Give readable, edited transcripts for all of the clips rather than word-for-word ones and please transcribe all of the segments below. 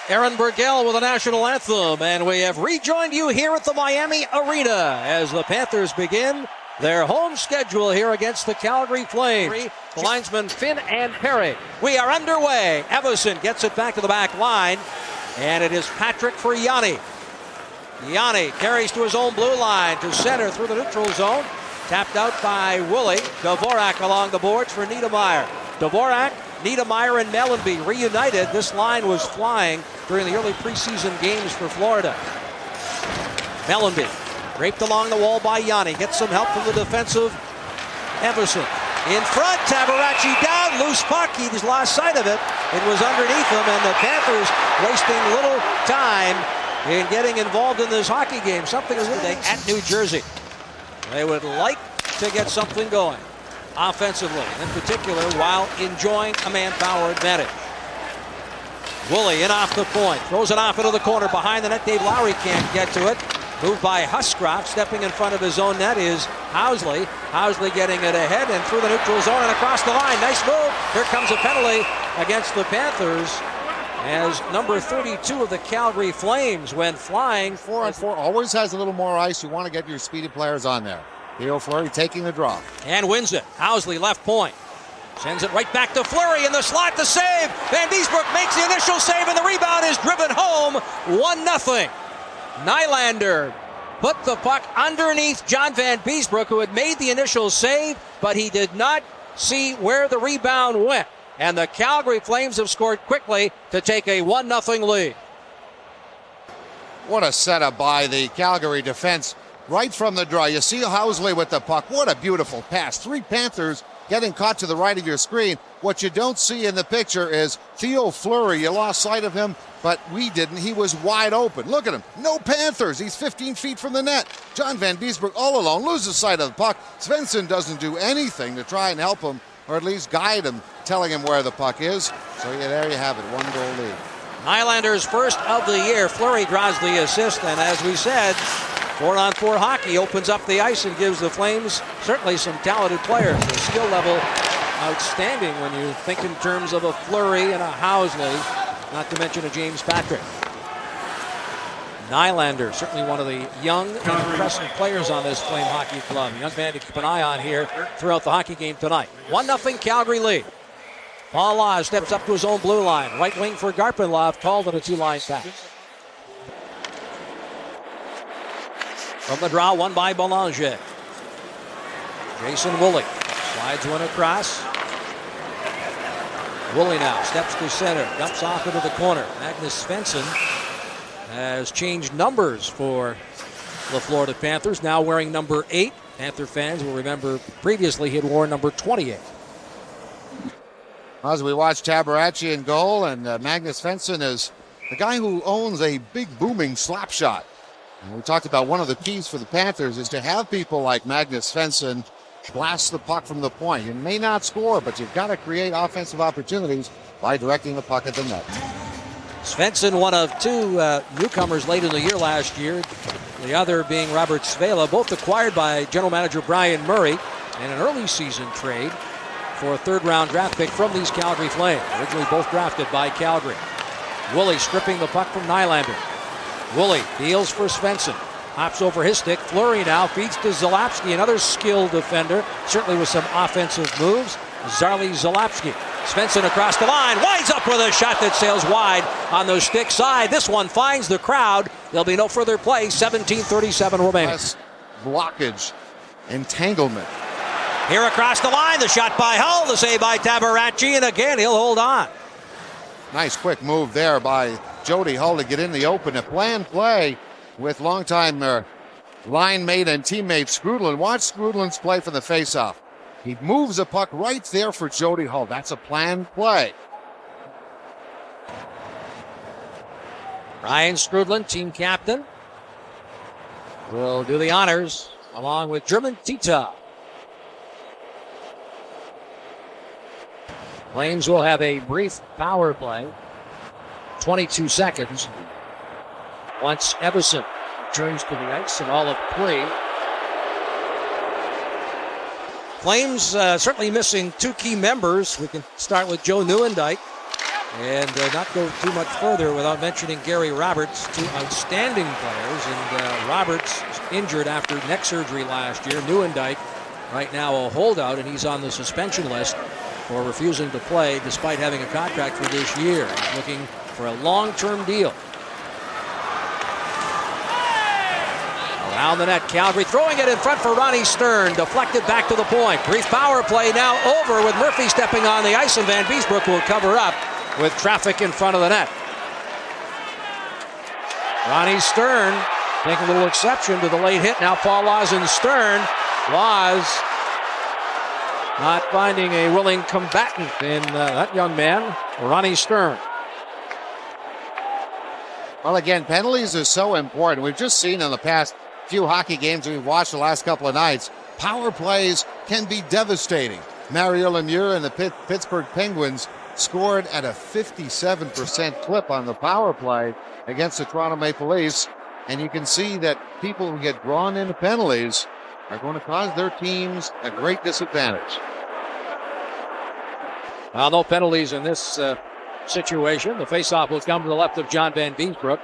Aaron Burgell with the national anthem, and we have rejoined you here at the Miami Arena as the Panthers begin their home schedule here against the Calgary Flames. The linesmen Finn and Perry. We are underway. Everson gets it back to the back line, and it is Patrick for Yanni. Yanni carries to his own blue line to center through the neutral zone. Tapped out by Woolley. Dvorak along the boards for Niedermeyer. Dvorak, Niedermeyer, and Mellanby reunited. This line was flying during the early preseason games for Florida. Mellanby draped along the wall by Yanni. Gets some help from the defensive Everson. In front, Tabaracci down, loose puck. He just lost sight of it. It was underneath him, and the Panthers wasting little time in getting involved in this hockey game. Something is today at New Jersey. They would like to get something going offensively, in particular, while enjoying a manpower advantage. Woolley in off the point, throws it off into the corner behind the net. Dave Lowry can't get to it. Moved by Huscroft. Stepping in front of his own net is Housley. Housley getting it ahead and through the neutral zone and across the line. Nice move. Here comes a penalty against the Panthers as number 32 of the Calgary Flames went flying. 4-on-4 always has a little more ice. You want to get your speedy players on there. Theo Fleury taking the draw. And wins it. Housley left point. Sends it right back to Fleury in the slot to save. Van Biesbroek makes the initial save and the rebound is driven home. 1-0. Nylander put the puck underneath John Van Biesbroek, who had made the initial save, but he did not see where the rebound went. And the Calgary Flames have scored quickly to take a 1-0 lead. What a setup by the Calgary defense right from the draw. You see Housley with the puck. What a beautiful pass. 3 Panthers getting caught to the right of your screen. What you don't see in the picture is Theo Fleury. You lost sight of him, but we didn't. He was wide open. Look at him. No Panthers. He's 15 feet from the net. John Van Biesbroek all alone loses sight of the puck. Svensson doesn't do anything to try and help him, or at least guide him, telling him where the puck is. So yeah, there you have it, 1-goal lead. Nylander's first of the year. Fleury draws the assist, and as we said, 4-on-4 hockey opens up the ice and gives the Flames certainly some talented players. The skill level outstanding when you think in terms of a Fleury and a Housley, not to mention a James Patrick. Nylander, certainly one of the young and impressive players on this Flame hockey club. A young man to keep an eye on here throughout the hockey game tonight. 1-0 Calgary lead. Paul Law steps up to his own blue line. Right wing for Garpenlov, called on a 2-line pass. From the draw, won by Belanger. Jason Woolley slides one across. Woolley now steps to center, dumps off into the corner. Magnus Svensson has changed numbers for the Florida Panthers, now wearing number 8. Panther fans will remember previously he had worn number 28. As we watch Tabaracci in goal, and Magnus Svensson is the guy who owns a big booming slap shot. And we talked about one of the keys for the Panthers is to have people like Magnus Svensson blast the puck from the point. You may not score, but you've got to create offensive opportunities by directing the puck at the net. Svensson, one of 2 newcomers late in the year last year, the other being Robert Svela, both acquired by general manager Brian Murray in an early season trade for a 3rd-round draft pick from these Calgary Flames, originally both drafted by Calgary. Woolley stripping the puck from Nylander. Woolley deals for Svensson. Hops over his stick. Fleury now feeds to Zalapski, another skilled defender, certainly with some offensive moves. Zarli Zalapski. Svensson across the line, winds up with a shot that sails wide on the stick side. This one finds the crowd. There'll be no further play. 17:37 remaining. Less blockage, entanglement. Here across the line, the shot by Hull, the save by Tabaracci, and again he'll hold on. Nice quick move there by Jody Hull to get in the open. A planned play with longtime line mate and teammate Skrudland. Watch Skrudland's play from the faceoff. He moves the puck right there for Jody Hull. That's a planned play. Ryan Skrudland, team captain, will do the honors along with German Tita. Flames will have a brief power play. 22 seconds. Once Everson returns to the ice in all of 3. Flames certainly missing 2 key members. We can start with Joe Nieuwendyk. And not go too much further without mentioning Gary Roberts, two outstanding players. And Roberts injured after neck surgery last year. Nieuwendyk right now a holdout, and he's on the suspension list for refusing to play despite having a contract for this year. He's looking for a long-term deal. Around the net, Calgary throwing it in front for Ronnie Stern. Deflected back to the point. Brief power play now over with Murphy stepping on the ice, and Van Beesbroek will cover up with traffic in front of the net. Ronnie Stern taking a little exception to the late hit. Now Paul Laws and Stern. Laws not finding a willing combatant in that young man, Ronnie Stern. Well, again, penalties are so important. We've just seen in the past few hockey games we've watched the last couple of nights, power plays can be devastating. Mario Lemieux and the Pittsburgh Penguins scored at a 57% clip on the power play against the Toronto Maple Leafs. And you can see that people who get drawn into penalties are going to cause their teams a great disadvantage. Well, no penalties in this situation. The faceoff will come to the left of John Van Beesbroek.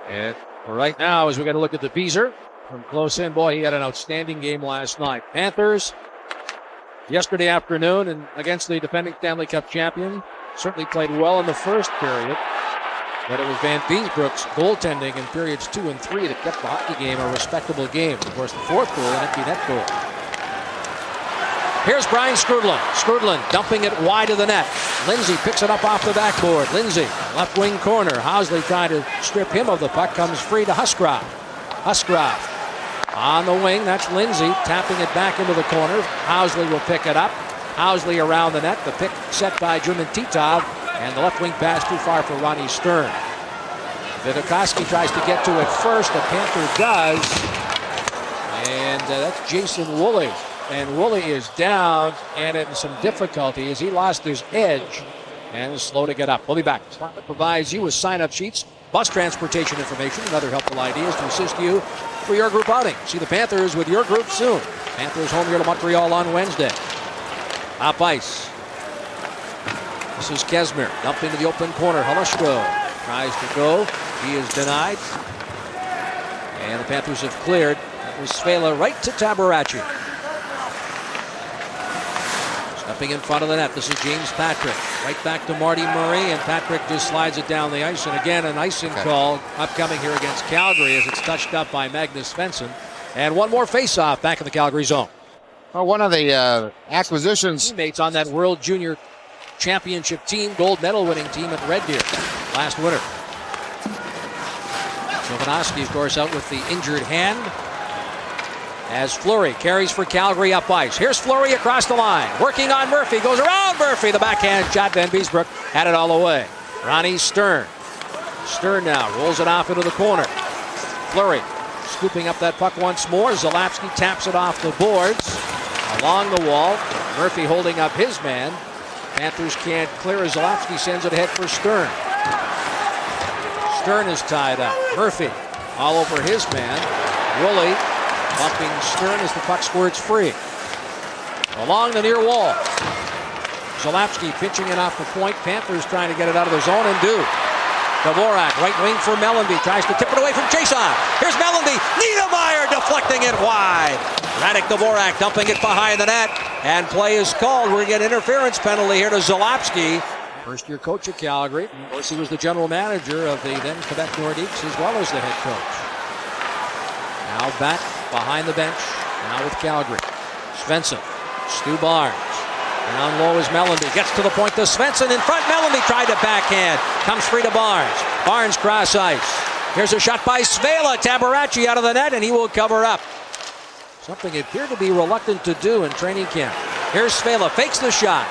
And right now, as we're going to look at the Beezer from close in, boy, he had an outstanding game last night. Panthers, yesterday afternoon, and against the defending Stanley Cup champion, certainly played well in the first period. But it was Van Beesbroek's goaltending in periods 2 and 3 that kept the hockey game a respectable game. Of course, the fourth goal, an empty net goal. Here's Brian Skrudland. Skrudland dumping it wide of the net. Lindsay picks it up off the backboard. Lindsay, left wing corner. Housley trying to strip him of the puck. Comes free to Husgrave. Husgrave on the wing. That's Lindsay tapping it back into the corner. Housley will pick it up. Housley around the net. The pick set by German Titov. And the left wing pass too far for Ronnie Stern. Vidakoski tries to get to it first. The Panther does. And that's Jason Woolley. And Woolley is down and in some difficulty as he lost his edge and is slow to get up. We'll be back. Spotlight provides you with sign-up sheets, bus transportation information, and other helpful ideas to assist you for your group outing. See the Panthers with your group soon. Panthers home here to Montreal on Wednesday. Up ice. This is Kesmer. Dumped into the open corner. Halashko tries to go. He is denied. And the Panthers have cleared. That was Svela right to Tabaracci. Stepping in front of the net. This is James Patrick. Right back to Marty Murray. And Patrick just slides it down the ice. And again, an icing call upcoming here against Calgary as it's touched up by Magnus Svensson. And one more face-off back in the Calgary zone. Well, one of the acquisitions. Teammates on that World Junior Championship team, gold medal winning team at Red Deer last winter. Jovanovski, of course, out with the injured hand. As Fleury carries for Calgary up ice. Here's Fleury across the line. Working on Murphy. Goes around Murphy. The backhand shot. Van Beesbroek had it all the way. Ronnie Stern. Stern now rolls it off into the corner. Fleury scooping up that puck once more. Zalapski taps it off the boards. Along the wall. Murphy holding up his man. Panthers can't clear as Zalapski sends it ahead for Stern. Stern is tied up. Murphy all over his man. Woolley bumping Stern as the puck squirts free. Along the near wall. Zalapski pitching it off the point. Panthers trying to get it out of the zone and do. Dvorak, right wing for Mellanby. Tries to tip it away from Jason. Here's Mellanby. Niedermeyer deflecting it wide. Radek Dvorak dumping it behind the net. And play is called. We're going to get an interference penalty here to Zalapski. First-year coach at Calgary. Of course, he was the general manager of the then Quebec Nordiques as well as the head coach. Now back behind the bench. Now with Calgary. Svensson. Stu Barnes. Down low is Mellanby. Gets to the point to Svensson. In front, Mellanby tried to backhand. Comes free to Barnes. Barnes cross ice. Here's a shot by Svela. Tabaracci out of the net, and he will cover up. Something he appeared to be reluctant to do in training camp. Here's Svela. Fakes the shot.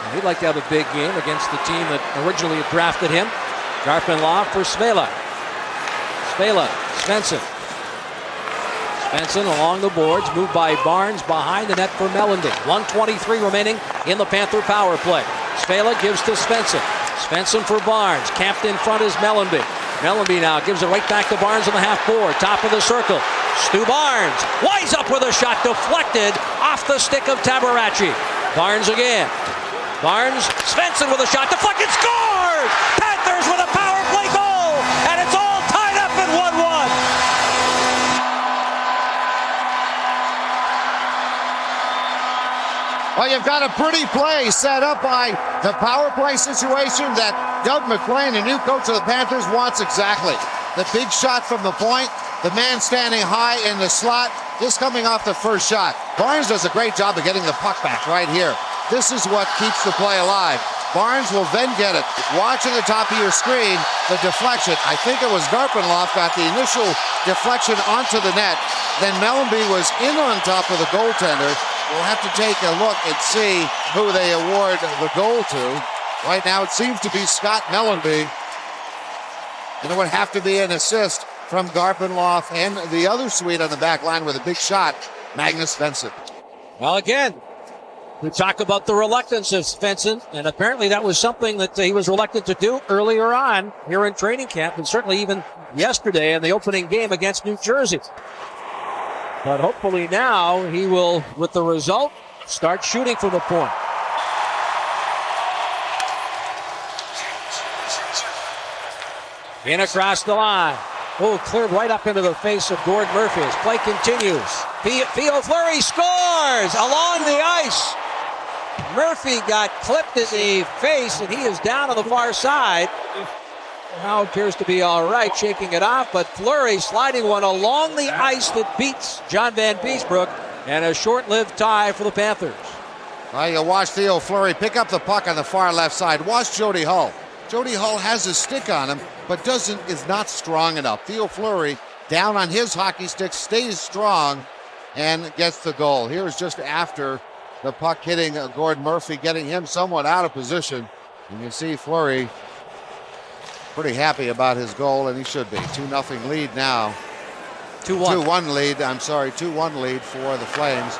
And he'd like to have a big game against the team that originally had drafted him. Garpenlaw for Svela. Svela. Svensson. Svensson along the boards, moved by Barnes behind the net for Mellanby. 1:23 remaining in the Panther power play. Svela gives to Svensson. Svensson for Barnes. Camped in front is Mellanby. Mellanby now gives it right back to Barnes on the half board. Top of the circle. Stu Barnes winds up with a shot deflected off the stick of Tabaracci. Barnes again. Barnes, Svensson with a shot, deflected, scores! Panthers with a power play goal, and it's all tied up at 1-1. Well, you've got a pretty play set up by the power play situation that Doug McLean, the new coach of the Panthers, wants exactly. The big shot from the point, the man standing high in the slot, just coming off the first shot. Barnes does a great job of getting the puck back right here. This is what keeps the play alive. Barnes will then get it. Watch at the top of your screen, the deflection. I think it was Garpenloff got the initial deflection onto the net. Then Mellanby was in on top of the goaltender. We'll have to take a look and see who they award the goal to. Right now it seems to be Scott Mellanby. And it would have to be an assist from Garpenloff and the other Swede on the back line with a big shot, Magnus Svensson. Well, again, we talk about the reluctance of Svensson, and apparently that was something that he was reluctant to do earlier on here in training camp, and certainly even yesterday in the opening game against New Jersey. But hopefully now he will, with the result, start shooting from the point. In across the line. Oh, cleared right up into the face of Gord Murphy. His play continues. Theo Fleury scores along the ice. Murphy got clipped in the face, and he is down on the far side. Now appears to be all right, shaking it off, but Fleury sliding one along the ice that beats John Van Beesbrook, and a short-lived tie for the Panthers. Well, you watch Theo Fleury pick up the puck on the far left side. Watch Jody Hull. Jody Hull has a stick on him, but is not strong enough. Theo Fleury, down on his hockey stick, stays strong and gets the goal. Here's just after the puck hitting Gord Murphy, getting him somewhat out of position. And you see Fleury pretty happy about his goal, and he should be. 2-0 lead now. 2-1 lead, 2-1 lead for the Flames.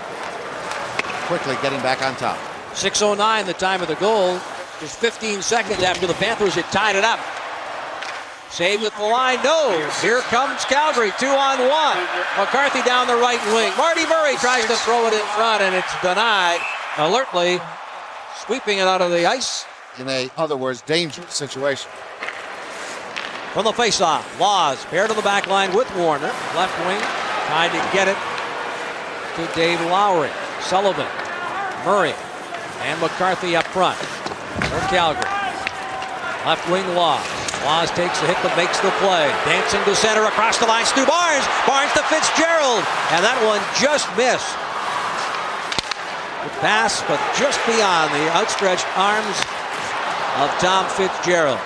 Quickly getting back on top. 6:09 the time of the goal. Just 15 seconds after the Panthers had tied it up. Saved at the line, no. Here comes Calgary, 2-on-1. McCarthy down the right wing. Marty Murray tries to throw it in front, and it's denied. Alertly sweeping it out of the ice. In other words, dangerous situation. From the faceoff, Laws paired to the back line with Warner. Left wing, trying to get it to Dave Lowry. Sullivan, Murray, and McCarthy up front for Calgary. Left wing, Laws. Laws takes the hit but makes the play. Dancing to center across the line, Stu Barnes. Barnes to Fitzgerald, and that one just missed. The pass, but just beyond the outstretched arms of Tom Fitzgerald.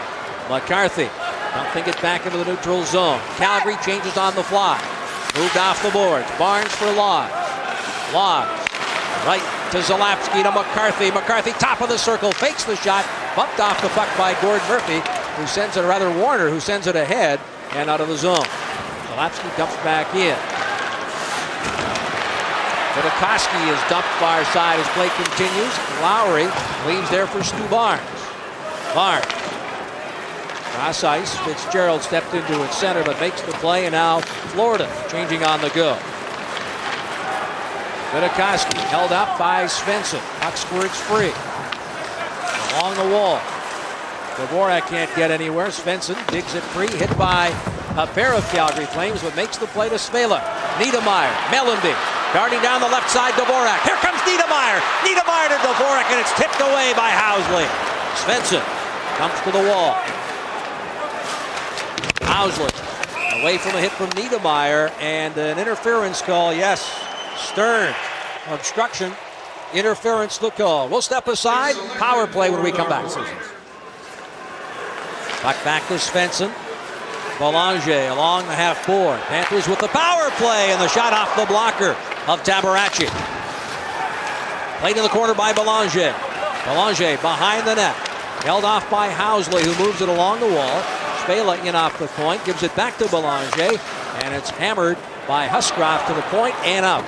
McCarthy dumping it back into the neutral zone. Calgary changes on the fly. Moved off the boards. Barnes for Laws. Laws right to Zalapski to McCarthy. McCarthy top of the circle, fakes the shot, bumped off the puck by Gord Murphy, who sends it, or rather Warner, who sends it ahead and out of the zone. Zalapski dumps back in. Budakoski is dumped far side as play continues. Lowry leaves there for Stu Barnes. Barnes. Cross ice. Fitzgerald stepped into its center but makes the play, and now Florida changing on the go. Budakoski held up by Svensson. Puck squirts free. Along the wall. Dvorak can't get anywhere. Svensson digs it free. Hit by a pair of Calgary Flames, but makes the play to Svela. Niedermeyer. Mellanby. Darting down the left side, Dvorak. Here comes Niedermeyer. Niedermeyer to Dvorak, and it's tipped away by Housley. Svensson comes to the wall. Housley away from a hit from Niedermeyer, and an interference call. Yes. Stern, obstruction, interference the call. We'll step aside. Power play when we come back. Puck back to Svensson. Belanger along the half board. Panthers with the power play, and the shot off the blocker of Tabaracci. Played in the corner by Belanger. Belanger behind the net. Held off by Housley, who moves it along the wall. Spela in off the point, gives it back to Belanger, and it's hammered by Huscroft to the point and out.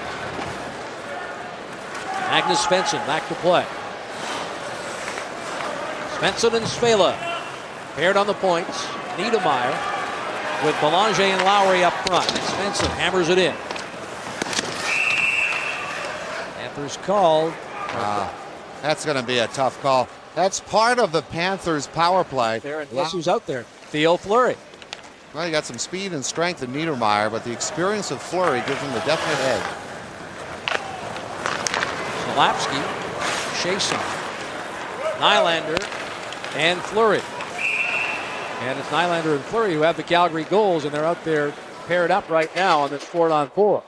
Magnus Svensson back to play. Svensson and Spela paired on the points. Niedermeyer with Belanger and Lowry up front. Svensson hammers it in. Panthers called. That's going to be a tough call. That's part of the Panthers' power play. There, and guess who's out there? Theo Fleury. Well, you got some speed and strength in Niedermeyer, but the experience of Fleury gives him the definite edge. Zalapski, Chason, Nylander, and Fleury. And it's Nylander and Fleury who have the Calgary goals, and they're out there paired up right now on this 4-on-4.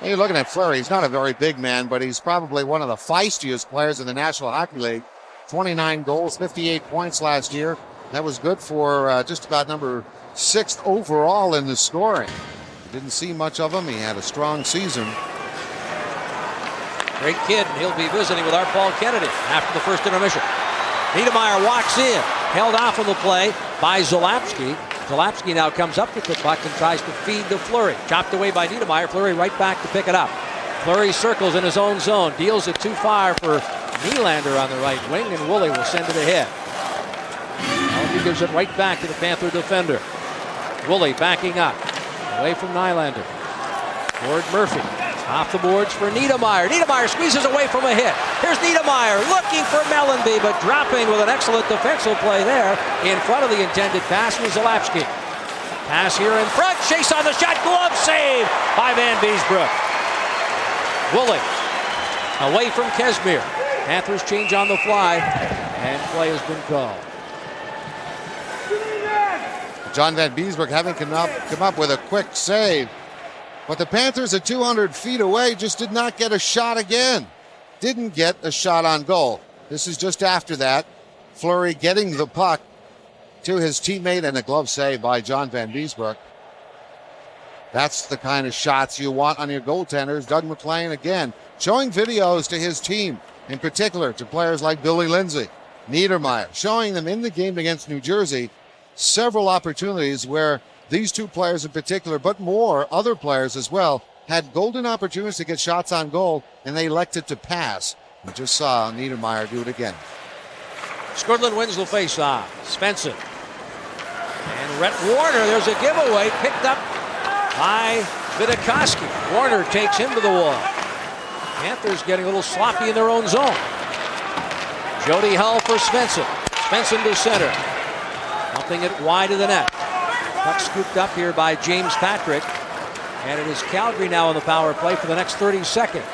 You're looking at Fleury. He's not a very big man, but he's probably one of the feistiest players in the National Hockey League. 29 goals, 58 points last year. That was good for just about number 6th overall in the scoring. Didn't see much of him. He had a strong season. Great kid, and he'll be visiting with our Paul Kennedy after the first intermission. Niedermeyer walks in, held off on the play by Zalapski. Zalapski now comes up with the puck and tries to feed to Fleury. Chopped away by Niedermeyer. Fleury right back to pick it up. Fleury circles in his own zone. Deals it too far for Nylander on the right wing, and Woolley will send it ahead. Now he gives it right back to the Panther defender. Woolley backing up. Away from Nylander. Toward Murphy. Off the boards for Niedermeyer. Niedermeyer squeezes away from a hit. Here's Niedermeyer looking for Mellanby, but dropping with an excellent defensive play there in front of the intended pass was Zalapski. Pass here in front. Chase on the shot. Glove save by Van Beesbroek. Woolley away from Kesmir. Panthers change on the fly, and play has been called. John Van Beesbroek having come up with a quick save. But the Panthers at 200 feet away just did not get a shot again. Didn't get a shot on goal. This is just after that. Fleury getting the puck to his teammate, and a glove save by John Van Beesbroek. That's the kind of shots you want on your goaltenders. Doug MacLean again showing videos to his team, in particular to players like Billy Lindsay, Niedermeyer, showing them in the game against New Jersey several opportunities where these two players in particular, but more other players as well, had golden opportunities to get shots on goal, and they elected to pass. We just saw Niedermeyer do it again. Skrudland wins the faceoff. Svensson. And Rhett Warner, there's a giveaway picked up by Vidakoski. Warner takes him to the wall. Panthers getting a little sloppy in their own zone. Jody Hull for Svensson. Svensson to center. Dumping it wide of the net. Puck scooped up here by James Patrick. And it is Calgary now on the power play for the next 30 seconds.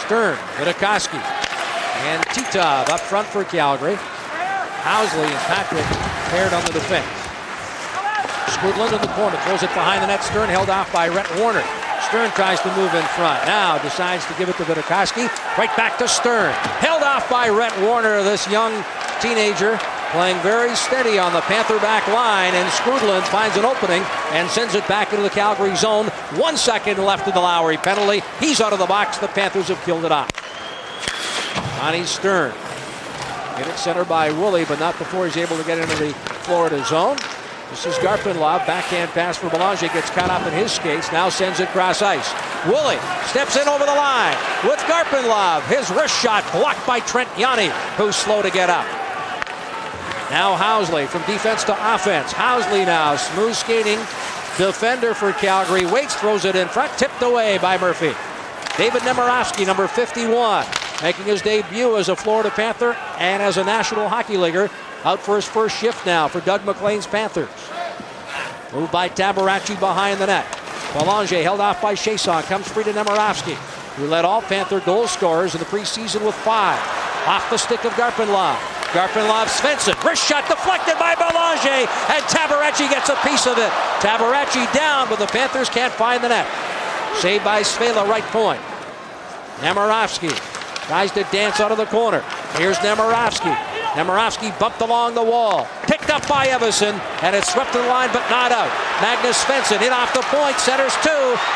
Stern, Vidakoski, and Titov up front for Calgary. Housley and Patrick paired on the defense. Skrudland in the corner, throws it behind the net. Stern held off by Rhett Warner. Stern tries to move in front. Now decides to give it to Vidakoski. Right back to Stern. Held off by Rhett Warner, this young teenager. Playing very steady on the Panther back line, and Skrudland finds an opening and sends it back into the Calgary zone. 1 second left of the Lowry penalty. He's out of the box. The Panthers have killed it off. Johnny Stern. Hit it center by Woolley, but not before he's able to get into the Florida zone. This is Garpenlov. Backhand pass for Belanger. Gets caught up in his skates. Now sends it cross ice. Woolley steps in over the line with Garpenlov. His wrist shot blocked by Trent Yanni, who's slow to get up. Now Housley from defense to offense. Housley now, smooth skating defender for Calgary. Waits, throws it in front, tipped away by Murphy. David Nemirovsky, number 51, making his debut as a Florida Panther and as a National Hockey Leaguer. Out for his first shift now for Doug MacLean's Panthers. Moved by Tabaracci behind the net. Belanger held off by Chason, comes free to Nemirovsky, who led all Panther goal scorers in the preseason with 5. Off the stick of Garpenlov. Garpenlov, Svensson, wrist shot deflected by Belanger, and Tabaracci gets a piece of it. Tabaracci down, but the Panthers can't find the net. Saved by Svela, right point. Nemirovsky tries to dance out of the corner. Here's Nemirovsky. Nemirovsky bumped along the wall. Picked up by Everson, and it's swept to the line, but not out. Magnus Svensson in off the point, centers 2.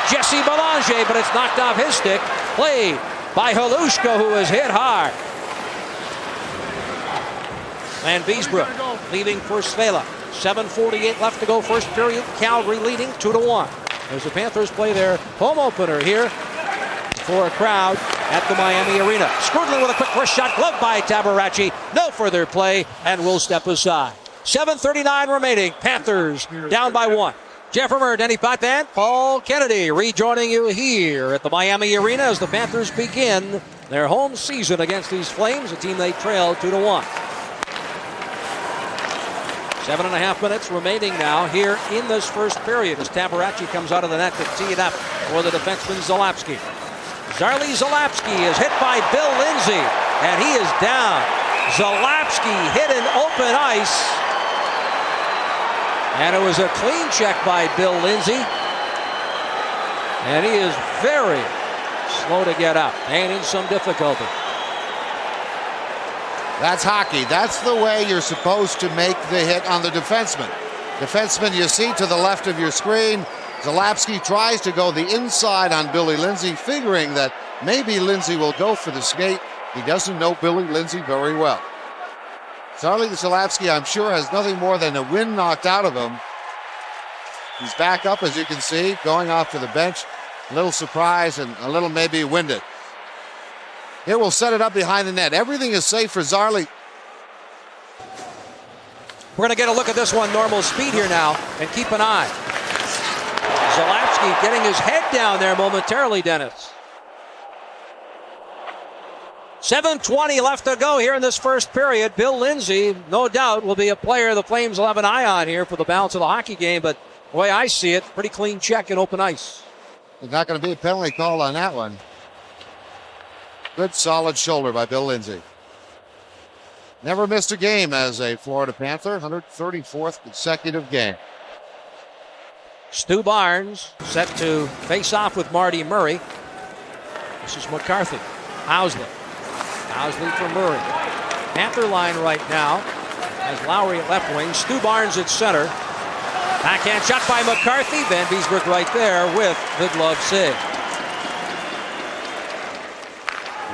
Jesse Belanger, but it's knocked off his stick. Played by Halushka, who is hit hard. Van Beesbroek leaving for Svela. 7:48 left to go, first period. Calgary leading 2-1. As the Panthers play their home opener here for a crowd at the Miami Arena. Skrudland with a quick wrist shot, gloved by Tabaracci. No further play, and will step aside. 7:39 remaining. Panthers down by 1. Jeff Rummer, Denny Potvin, Paul Kennedy rejoining you here at the Miami Arena as the Panthers begin their home season against these Flames, a team they trailed 2-1. 7.5 minutes remaining now here in this first period as Tabaracci comes out of the net to tee it up for the defenseman Zalapski. Zarley Zalapski is hit by Bill Lindsay, and he is down. Zalapski hit in open ice, and it was a clean check by Bill Lindsay, and he is very slow to get up and in some difficulty. That's hockey. That's the way you're supposed to make the hit on the defenseman. Defenseman you see to the left of your screen. Zalapski tries to go the inside on Billy Lindsay, figuring that maybe Lindsay will go for the skate. He doesn't know Billy Lindsay very well. Zarley Zalapski, I'm sure, has nothing more than the wind knocked out of him. He's back up, as you can see, going off to the bench. A little surprised and a little maybe winded. Here we'll set it up behind the net. Everything is safe for Zarley. We're going to get a look at this one normal speed here now and keep an eye. Zalapski getting his head down there momentarily, Dennis. 7:20 left to go here in this first period. Bill Lindsay, no doubt, will be a player the Flames will have an eye on here for the balance of the hockey game, but the way I see it, pretty clean check in open ice. There's not going to be a penalty called on that one. Good solid shoulder by Bill Lindsay. Never missed a game as a Florida Panther, 134th consecutive game. Stu Barnes set to face off with Marty Murray. This is McCarthy. Housley for Murray. Panther line right now has Lowry at left wing. Stu Barnes at center. Backhand shot by McCarthy. Van Beesbrook right there with the glove save.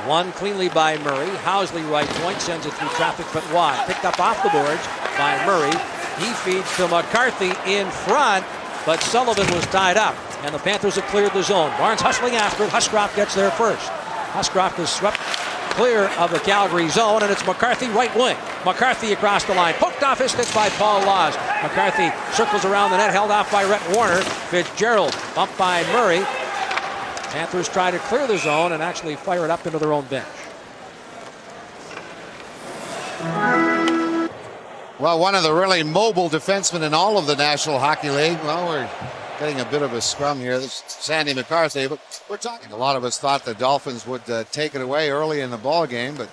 One cleanly by Murray. Housley right point sends it through traffic but wide. Picked up off the boards by Murray. He feeds to McCarthy in front, but Sullivan was tied up, and the Panthers have cleared the zone. Barnes hustling after it. Huscroft gets there first. Huscroft is swept clear of the Calgary zone, and it's McCarthy right wing. McCarthy across the line. Poked off his stick by Paul Laws. McCarthy circles around the net, held off by Rhett Warner. Fitzgerald bumped by Murray. Panthers try to clear the zone and actually fire it up into their own bench. Well, one of the really mobile defensemen in all of the National Hockey League. Well, we're getting a bit of a scrum here. This is Sandy McCarthy, but we're talking. A lot of us thought the Dolphins would take it away early in the ball game, but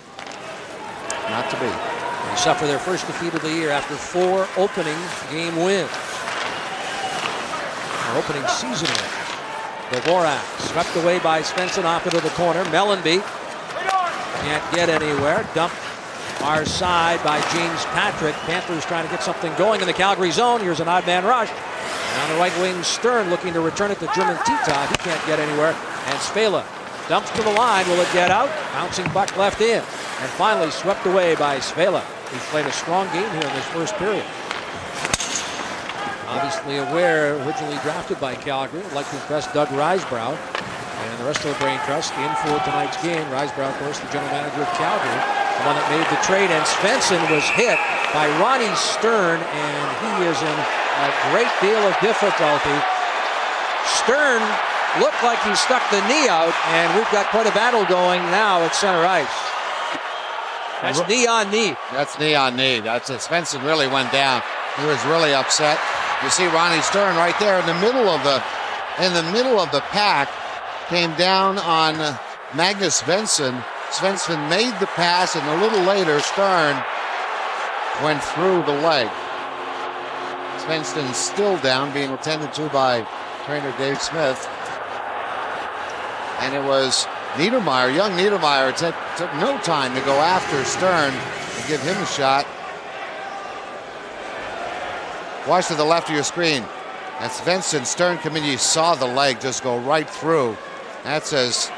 not to be. They suffer their first defeat of the year after 4 opening game wins. Or opening season wins. Dvorak swept away by Svensson off into the corner. Mellanby can't get anywhere. Dumped far side by James Patrick. Panthers trying to get something going in the Calgary zone. Here's an odd man rush. And on the right wing, Stern looking to return it to German Tita. He can't get anywhere. And Svela dumps to the line. Will it get out? Bouncing puck left in. And finally swept away by Svela. He's played a strong game here in this first period. Obviously aware, originally drafted by Calgary, would like to impress Doug Risebrough and the rest of the Brain Trust in for tonight's game. Risebrough, of course, the general manager of Calgary, the one that made the trade. And Svensson was hit by Ronnie Stern, and he is in a great deal of difficulty. Stern looked like he stuck the knee out, and we've got quite a battle going now at center ice. That's knee on knee. That's knee on knee. That's it. Svensson really went down. He was really upset. You see Ronnie Stern right there in the middle of the pack, came down on Magnus Svensson. Svensson made the pass, and a little later Stern went through the leg. Svensson still down, being attended to by trainer Dave Smith. And it was Niedermeyer, young Niedermeyer, took no time to go after Stern and give him a shot. Watch to the left of your screen. That's Svensson. Stern committee saw the leg just go right through. That's as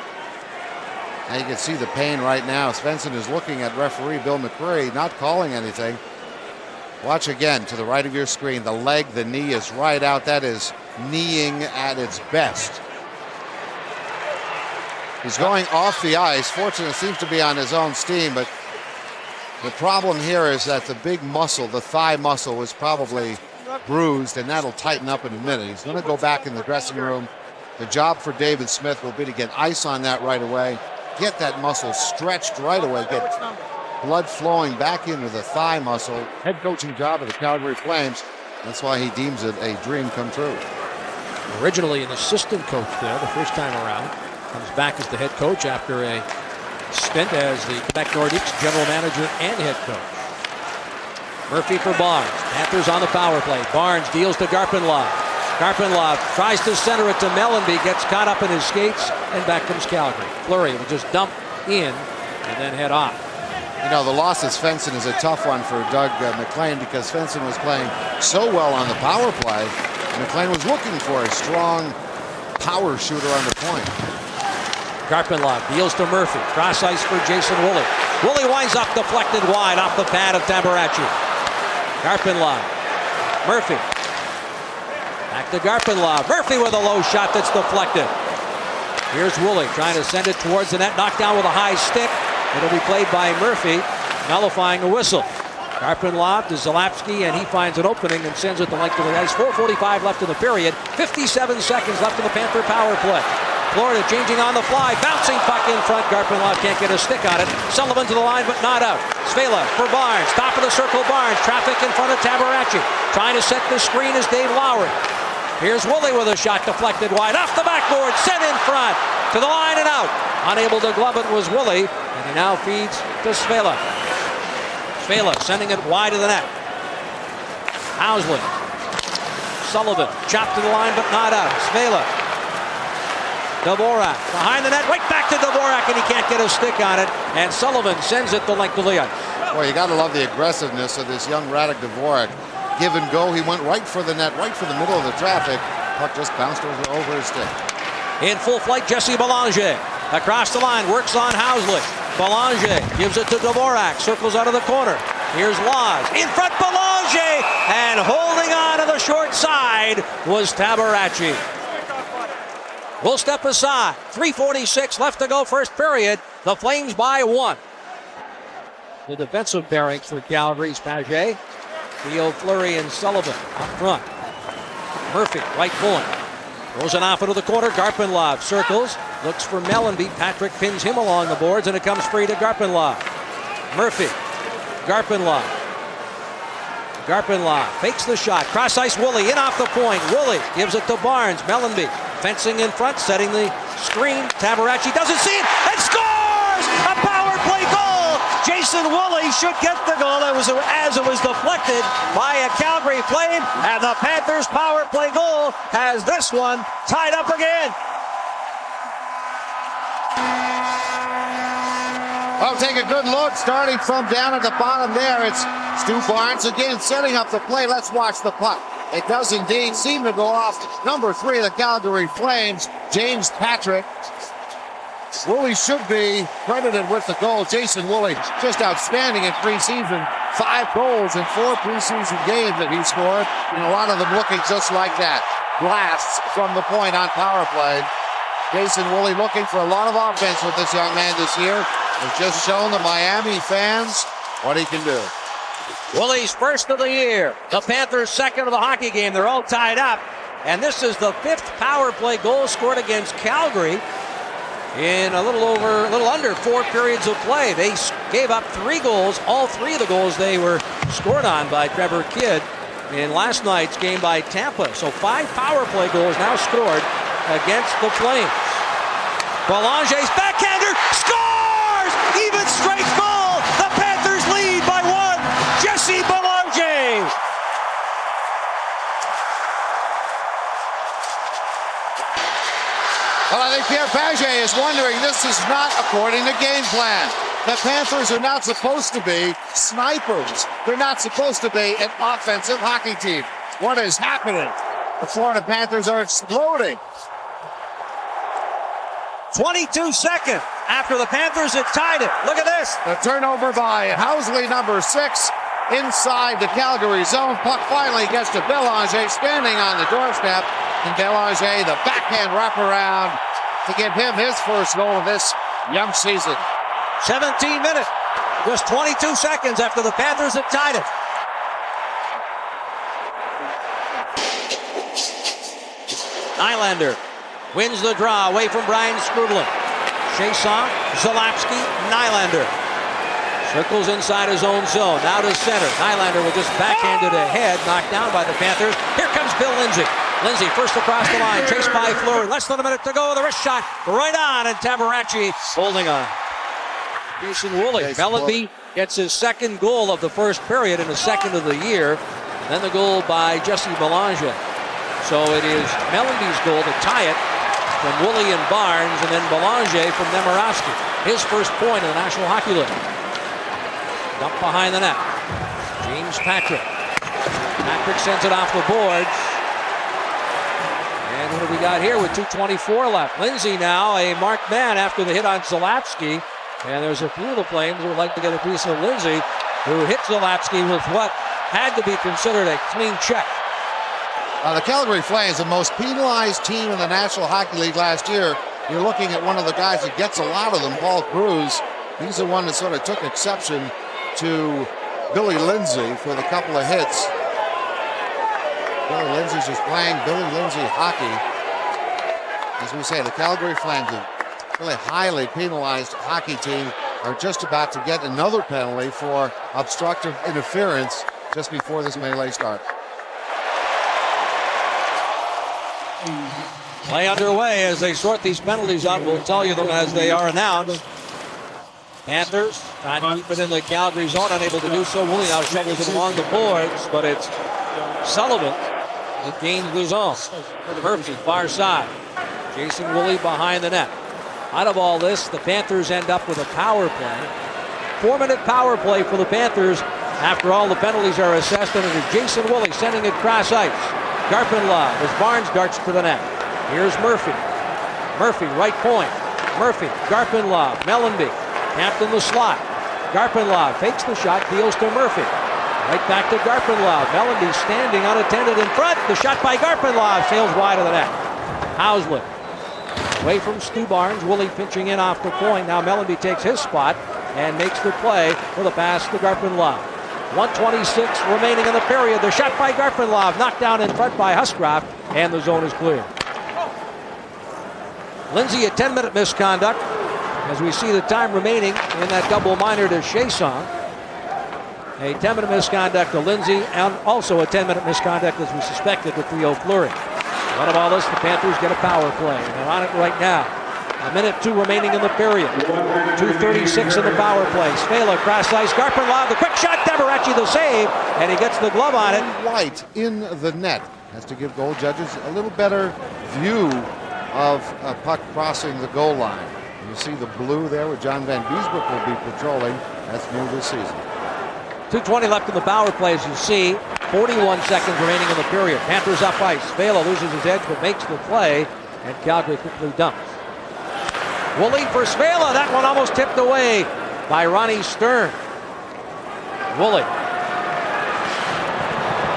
now you can see the pain right now. Svensson is looking at referee Bill McCreary, not calling anything. Watch again to the right of your screen. The leg, the knee is right out. That is kneeing at its best. He's going off the ice. Fortunately, seems to be on his own steam, but the problem here is that the big muscle, the thigh muscle, was probably bruised, and that'll tighten up in a minute. He's going to go back in the dressing room. The job for David Smith will be to get ice on that right away, get that muscle stretched right away, get blood flowing back into the thigh muscle. Head coaching job of the Calgary Flames. That's why he deems it a dream come true. Originally an assistant coach there the first time around. Comes back as the head coach after a stint as the Quebec Nordiques general manager and head coach. Murphy for Barnes. Panthers on the power play. Barnes deals to Garpenlov. Garpenlov tries to center it to Mellanby, gets caught up in his skates, and back comes Calgary. Fleury will just dump in and then head off. You know, the loss of Svensson is a tough one for Doug McLean because Svensson was playing so well on the power play. McLean was looking for a strong power shooter on the point. Garpenlov deals to Murphy. Cross ice for Jason Woolley. Woolley winds up deflected wide off the pad of Tabaracci. Garpenlov. Murphy. Back to Garpenlov. Murphy with a low shot that's deflected. Here's Woolley trying to send it towards the net. Knocked down with a high stick. It'll be played by Murphy, nullifying a whistle. Garpenlov to Zalapski, and he finds an opening and sends it the length of the ice. 4:45 left in the period. 57 seconds left in the Panther power play. Florida changing on the fly. Bouncing puck in front. Garpenlov can't get a stick on it. Sullivan to the line, but not out. Svela for Barnes. Top of the circle, Barnes. Traffic in front of Tabaracci. Trying to set the screen is Dave Lowry. Here's Woolley with a shot deflected wide. Off the backboard. Sent in front. To the line and out. Unable to glove it was Woolley. And he now feeds to Svela. Svela sending it wide of the net. Housley. Sullivan. Chopped to the line, but not out. Svela. Dvorak behind the net, right back to Dvorak, and he can't get a stick on it. And Sullivan sends it the length of the ice. Well, you got to love the aggressiveness of this young Radek Dvorak. Give and go, he went right for the net, right for the middle of the traffic. Puck just bounced over his stick. In full flight, Jesse Belanger across the line, works on Housley. Belanger gives it to Dvorak, circles out of the corner. Here's Laws in front, Belanger, and holding on to the short side was Tabaracci. We'll step aside. 3:46 left to go first period. The Flames by 1. The defensive bearings for Calgary's Paget. Theo, Fleury, and Sullivan up front. Murphy, right point. Throws it off into the corner. Garpenlov circles. Looks for Mellanby. Patrick pins him along the boards, and it comes free to Garpenlov. Murphy. Garpenlov. Garpenlov fakes the shot. Cross ice Woolley in off the point. Woolley gives it to Barnes. Mellanby fencing in front, setting the screen. Tabaracci doesn't see it and scores! A power play goal! Jason Woolley should get the goal. As it was deflected by a Calgary Flame, and the Panthers' power play goal has this one tied up again. Well, take a good look, starting from down at the bottom there. It's Stu Barnes again setting up the play. Let's watch the puck. It does indeed seem to go off number 3 of the Calgary Flames, James Patrick. Woolley should be credited with the goal. Jason Woolley, just outstanding in preseason. 5 goals in 4 preseason games that he scored, and a lot of them looking just like that. Blasts from the point on power play. Jason Woolley looking for a lot of offense with this young man this year. Has just shown the Miami fans what he can do. Woolley's first of the year. The Panthers' second of the hockey game. They're all tied up. And this is the 5th power play goal scored against Calgary in a little under 4 periods of play. They gave up 3 goals. All 3 of the goals they were scored on by Trevor Kidd in last night's game by Tampa. So 5 power play goals now scored against the Flames. Belanger's backhander scores! Even straight goal! The Panthers lead by 1. Jesse Belanger! Well, I think Pierre Paget is wondering, this is not according to game plan. The Panthers are not supposed to be snipers. They're not supposed to be an offensive hockey team. What is happening? The Florida Panthers are exploding. 22 seconds after the Panthers had tied it. Look at this. The turnover by Housley, number 6, inside the Calgary zone. Puck finally gets to Belanger, standing on the doorstep. And Belanger, the backhand wraparound to give him his first goal of this young season. 17 minutes. Just 22 seconds after the Panthers had tied it. Nylander wins the draw away from Brian Skrudlin. Chiasson, Zalapsky, Nylander. Circles inside his own zone. Now to center. Nylander will just backhand it ahead. Knocked down by the Panthers. Here comes Bill Lindsay. Lindsay first across the line. Chased by Fleury. Less than a minute to go. The wrist shot right on. And Tabaracci holding on. Jason Woolley. Mellanby gets his second goal of the first period and his second of the year. Then the goal by Jesse Belanger. So it is Mellanby's goal to tie it from Woolley and Barnes, and then Belanger from Nemirovsky. His first point in the National Hockey League. Dump behind the net. James Patrick. Patrick sends it off the boards. And what do we got here with 2:24 left? Lindsay now a marked man after the hit on Zalapsky. And there's a few of the Flames who would like to get a piece of Lindsay, who hit Zalapsky with what had to be considered a clean check. The Calgary Flames, the most penalized team in the National Hockey League last year. You're looking at one of the guys that gets a lot of them, Paul Cruz. He's the one that sort of took exception to Billy Lindsay for the couple of hits. Billy Lindsay's just playing Billy Lindsay hockey. As we say, the Calgary Flames, a really highly penalized hockey team, are just about to get another penalty for obstructive interference just before this melee starts. Play underway as they sort these penalties out. We'll tell you them as they are announced. Panthers trying to keep it in the Calgary zone, unable to do so. Woolley now shovels it along the boards, but it's Sullivan that gains the zone. Murphy, far side. Jason Woolley behind the net. Out of all this, the Panthers end up with a power play. 4-minute power play for the Panthers after all the penalties are assessed, and it is Jason Woolley sending it cross ice. Garpenlov as Barnes darts to the net. Here's Murphy. Murphy, right point. Murphy, Garpenlov, Mellanby. Capped in the slot. Garpenlov fakes the shot, deals to Murphy. Right back to Garpenlov. Mellanby standing unattended in front. The shot by Garpenlov sails wide of the net. Housley. Away from Stu Barnes. Woolley pinching in off the point. Now Mellanby takes his spot and makes the play for the pass to Garpenlov. 1:26 remaining in the period. The shot by Garpenlov knocked down in front by Huscroft, and the zone is clear. Lindsay, a 10-minute misconduct as we see the time remaining in that double minor to Chiasson. A 10-minute misconduct to Lindsay, and also a 10-minute misconduct as we suspected to Theo Fleury. Out of all this, the Panthers get a power play, and they're on it right now. 1:02 remaining in the period. 2:36 in the power play. Svela cross ice. Garpenlov, the quick shot. Tabaracci the save, and he gets the glove on it. White in the net has to give goal judges a little better view of a puck crossing the goal line. You see the blue there where John Van Beesbrook will be patrolling. That's new this season. 2:20 left in the power play, as you see. 41 seconds remaining in the period. Panthers up ice. Svela loses his edge but makes the play, and Calgary quickly dumps. Woolley for Svela. That one almost tipped away by Ronnie Stern. Woolley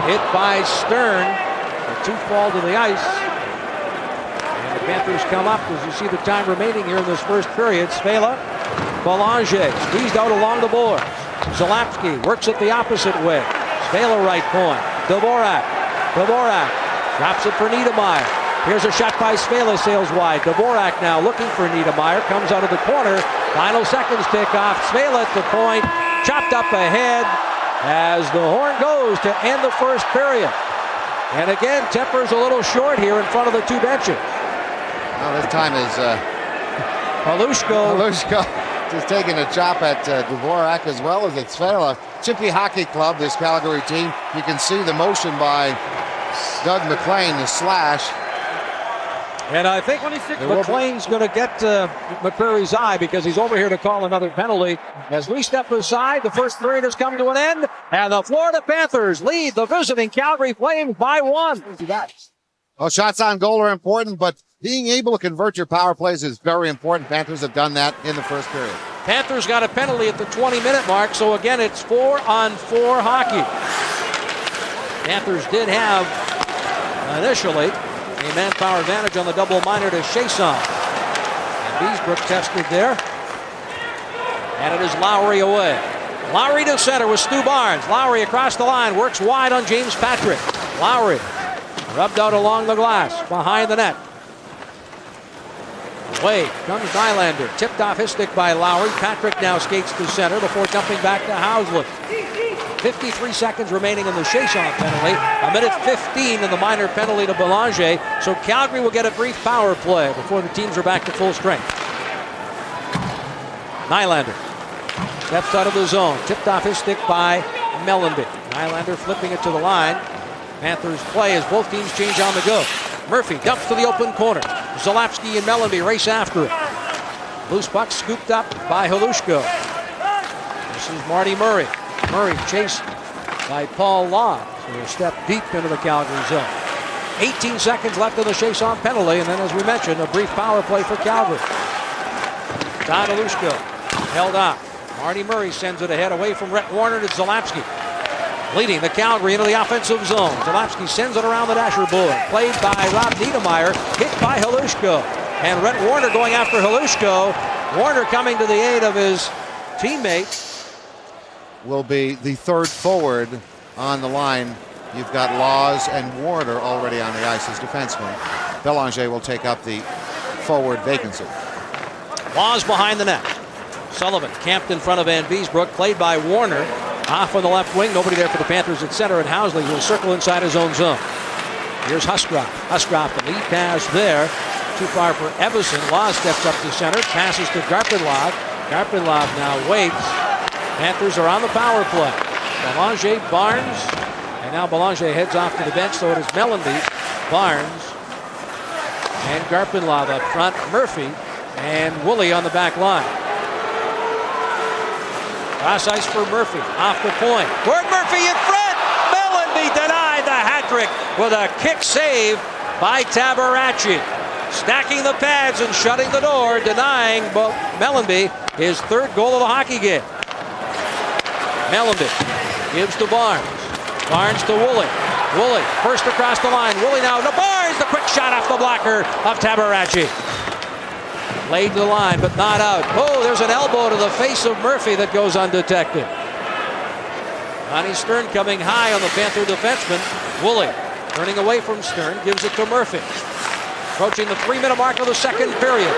hit by Stern. The two fall to the ice. And the Panthers come up as you see the time remaining here in this first period. Svela, Belanger squeezed out along the boards. Zalapsky works it the opposite way. Svela right point. Dvorak drops it for Niedermayer. Here's a shot by Svela, sails wide. Dvorak now looking for Niedermayer. Comes out of the corner. Final seconds tick off. Svela at the point. Chopped up ahead as the horn goes to end the first period. And again, Tepper's a little short here in front of the two benches. Now this time is Palushko just taking a chop at Dvorak as well as at Svela. Chippy Hockey Club, this Calgary team. You can see the motion by Doug McLean, the slash. And I think McLean's going to get McCreary's eye because he's over here to call another penalty. As we step aside, the first period has come to an end, and the Florida Panthers lead the visiting Calgary Flames by 1. Well, shots on goal are important, but being able to convert your power plays is very important. Panthers have done that in the first period. Panthers got a penalty at the 20-minute mark, so again, it's 4-on-4 hockey. Panthers did have, initially, a manpower advantage on the double minor to Chiasson. And Beesbrook tested there. And it is Lowry away. Lowry to center with Stu Barnes. Lowry across the line, works wide on James Patrick. Lowry Rubbed out along the glass, behind the net. Away comes Nylander. Tipped off his stick by Lowry. Patrick now skates to center before dumping back to Housley. 53 seconds remaining in the Chiasson penalty. A minute 15 in the minor penalty to Belanger. So Calgary will get a brief power play before the teams are back to full strength. Nylander steps out of the zone. Tipped off his stick by Mellanby. Nylander flipping it to the line. Panthers play as both teams change on the go. Murphy dumps to the open corner. Zalapski and Mellanby race after it. Loose puck scooped up by Halushko. This is Marty Murray. Murray chased by Paul Law. So a step deep into the Calgary zone. 18 seconds left in the Chiasson penalty, and then, as we mentioned, a brief power play for Calgary. Todd Halushko held up. Marty Murray sends it ahead away from Rhett Warner to Zalapski. Leading the Calgary into the offensive zone. Zalapski sends it around the dasher board. Played by Rob Niedermeyer. Hit by Halushko. And Rhett Warner going after Halushko. Warner coming to the aid of his teammate. Will be the third forward on the line. You've got Laws and Warner already on the ice as defensemen. Belanger will take up the forward vacancy. Laws behind the net. Sullivan camped in front of Van Beesbrook. Played by Warner. Off on the left wing. Nobody there for the Panthers at center. And Housley will circle inside his own zone. Here's Huscroft. Huscroft, the lead pass there. Too far for Evison. Laws steps up to center. Passes to Garpenlov. Garpenlov now waits. Panthers are on the power play. Belanger, Barnes. And now Belanger heads off to the bench. So it is Mellanby, Barnes, and Garpenlov up front. Murphy and Woolley on the back line. Cross ice for Murphy, off the point. Gord Murphy in front! Mellanby denied the hat trick with a kick save by Tabaracci. Stacking the pads and shutting the door, denying Mellanby his third goal of the hockey game. Mellanby gives to Barnes. Barnes to Woolley. Woolley first across the line. Woolley now to Barnes. The quick shot off the blocker of Tabaracci. Laid to the line, but not out. Oh, there's an elbow to the face of Murphy that goes undetected. Ronnie Stern coming high on the Panther defenseman. Woolley turning away from Stern, gives it to Murphy. Approaching the 3-minute mark of the second period.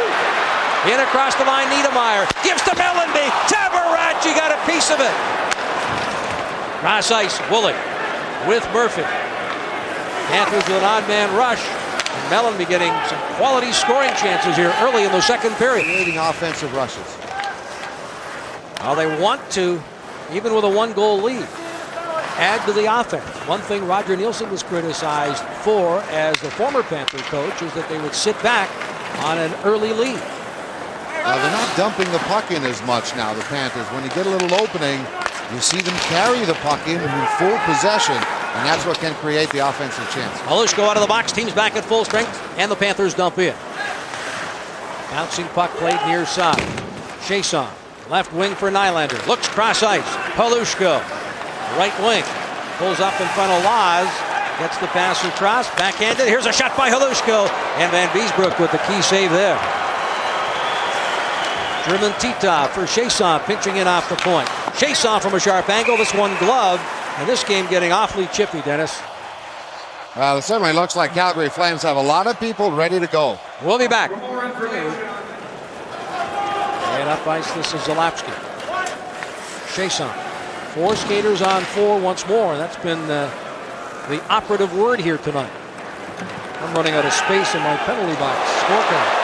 In across the line, Niedermeyer gives to Mellanby. Tabaracci got a piece of it. Cross ice, Woolley with Murphy. Panthers with an odd man rush. Mellanby getting some quality scoring chances here early in the second period. Creating offensive rushes. Well, they want to, even with a 1-goal lead, add to the offense. One thing Roger Nielsen was criticized for as the former Panther coach is that they would sit back on an early lead. They're not dumping the puck in as much now, the Panthers. When you get a little opening, you see them carry the puck in full possession. And that's what can create the offensive chance. Halushko out of the box, team's back at full strength, and the Panthers dump in. Bouncing puck played near side. Chiasson, left wing for Nylander. Looks cross ice. Halushko, right wing. Pulls up in front of Laws. Gets the pass across. Backhanded. Here's a shot by Halushko. And Van Beesbrook with the key save there. German Titov for Chiasson, pinching in off the point. Chiasson from a sharp angle. This one gloved. And this game getting awfully chippy, Dennis. Well, it certainly looks like Calgary Flames have a lot of people ready to go. We'll be back. And up ice, this is Zalapski. Chiasson. 4 skaters on 4 once more. And that's been the operative word here tonight. I'm running out of space in my penalty box scorecard.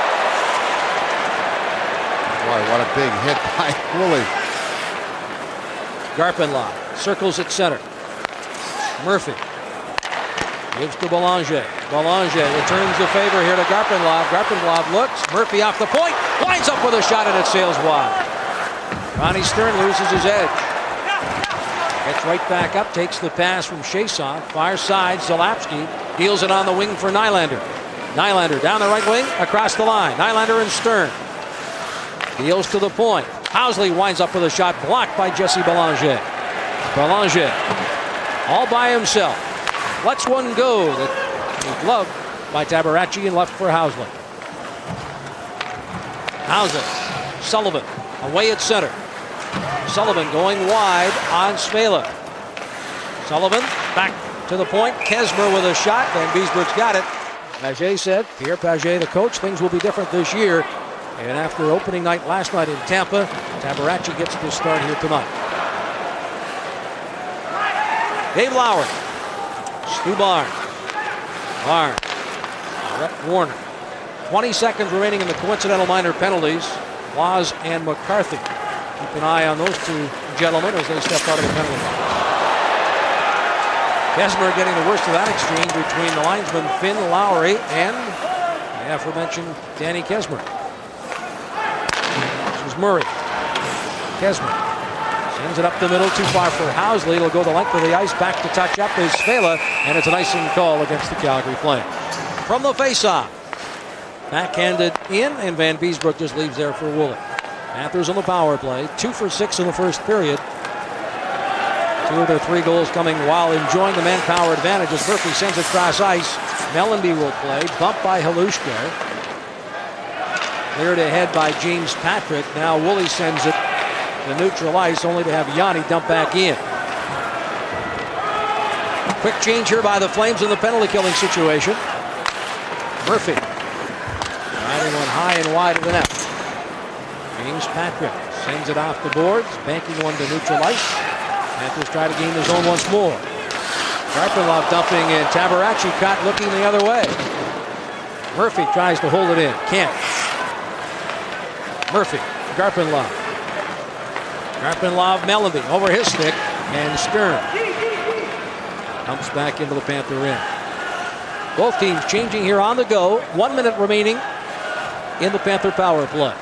Boy, what a big hit by Woolley. Garpenlov circles at center. Murphy gives to Belanger. Belanger returns the favor here to Garpenlov. Garpenlov looks. Murphy off the point. Lines up with a shot and it sails wide. Ronnie Stern loses his edge. Gets right back up. Takes the pass from Chiasson. Far side. Zalapski deals it on the wing for Nylander. Nylander down the right wing. Across the line. Nylander and Stern. Deals to the point. Housley winds up with a shot blocked by Jesse Belanger. Belanger all by himself. Lets one go that was gloved by Tabaracci and left for Housley. Housley, Sullivan away at center. Sullivan going wide on Svela. Sullivan back to the point. Kesmer with a shot. Van Beesbroek's got it. Paget said, Pierre Paget, the coach, things will be different this year. And after opening night last night in Tampa, Tabaracci gets the start here tonight. Dave Lowry. Stu Barnes. Barnes. Brett Warner. 20 seconds remaining in the coincidental minor penalties. Laws and McCarthy. Keep an eye on those two gentlemen as they step out of the penalty box. Kesmer getting the worst of that exchange between the linesman Finn Lowry and the aforementioned Danny Kesmer. This is Murray. Kesmer sends it up the middle, too far for Housley. It'll go the length of the ice. Back to touch up is Svela, and it's an icing call against the Calgary Flames. From the faceoff, backhanded in, and Van Beesbroek just leaves there for Woolley. Panthers on the power play, 2 for 6 in the first period. 2 of their 3 goals coming while enjoying the manpower advantage as Murphy sends it cross ice. Mellanby will play, bumped by Halushka. Cleared ahead by James Patrick. Now Woolley sends it to neutral ice, only to have Yanni dump back in. Quick change here by the Flames in the penalty killing situation. Murphy riding one high and wide of the net. James Patrick sends it off the boards, banking one to neutral ice. Panthers try to gain the zone once more. Garpenlov dumping, and Tabaracci caught looking the other way. Murphy tries to hold it in. Can't. Murphy, Garpenlov. Garpenlov, Mellanby over his stick, and Stern dumps back into the Panther end. Both teams changing here on the go. 1 minute remaining in the Panther power play.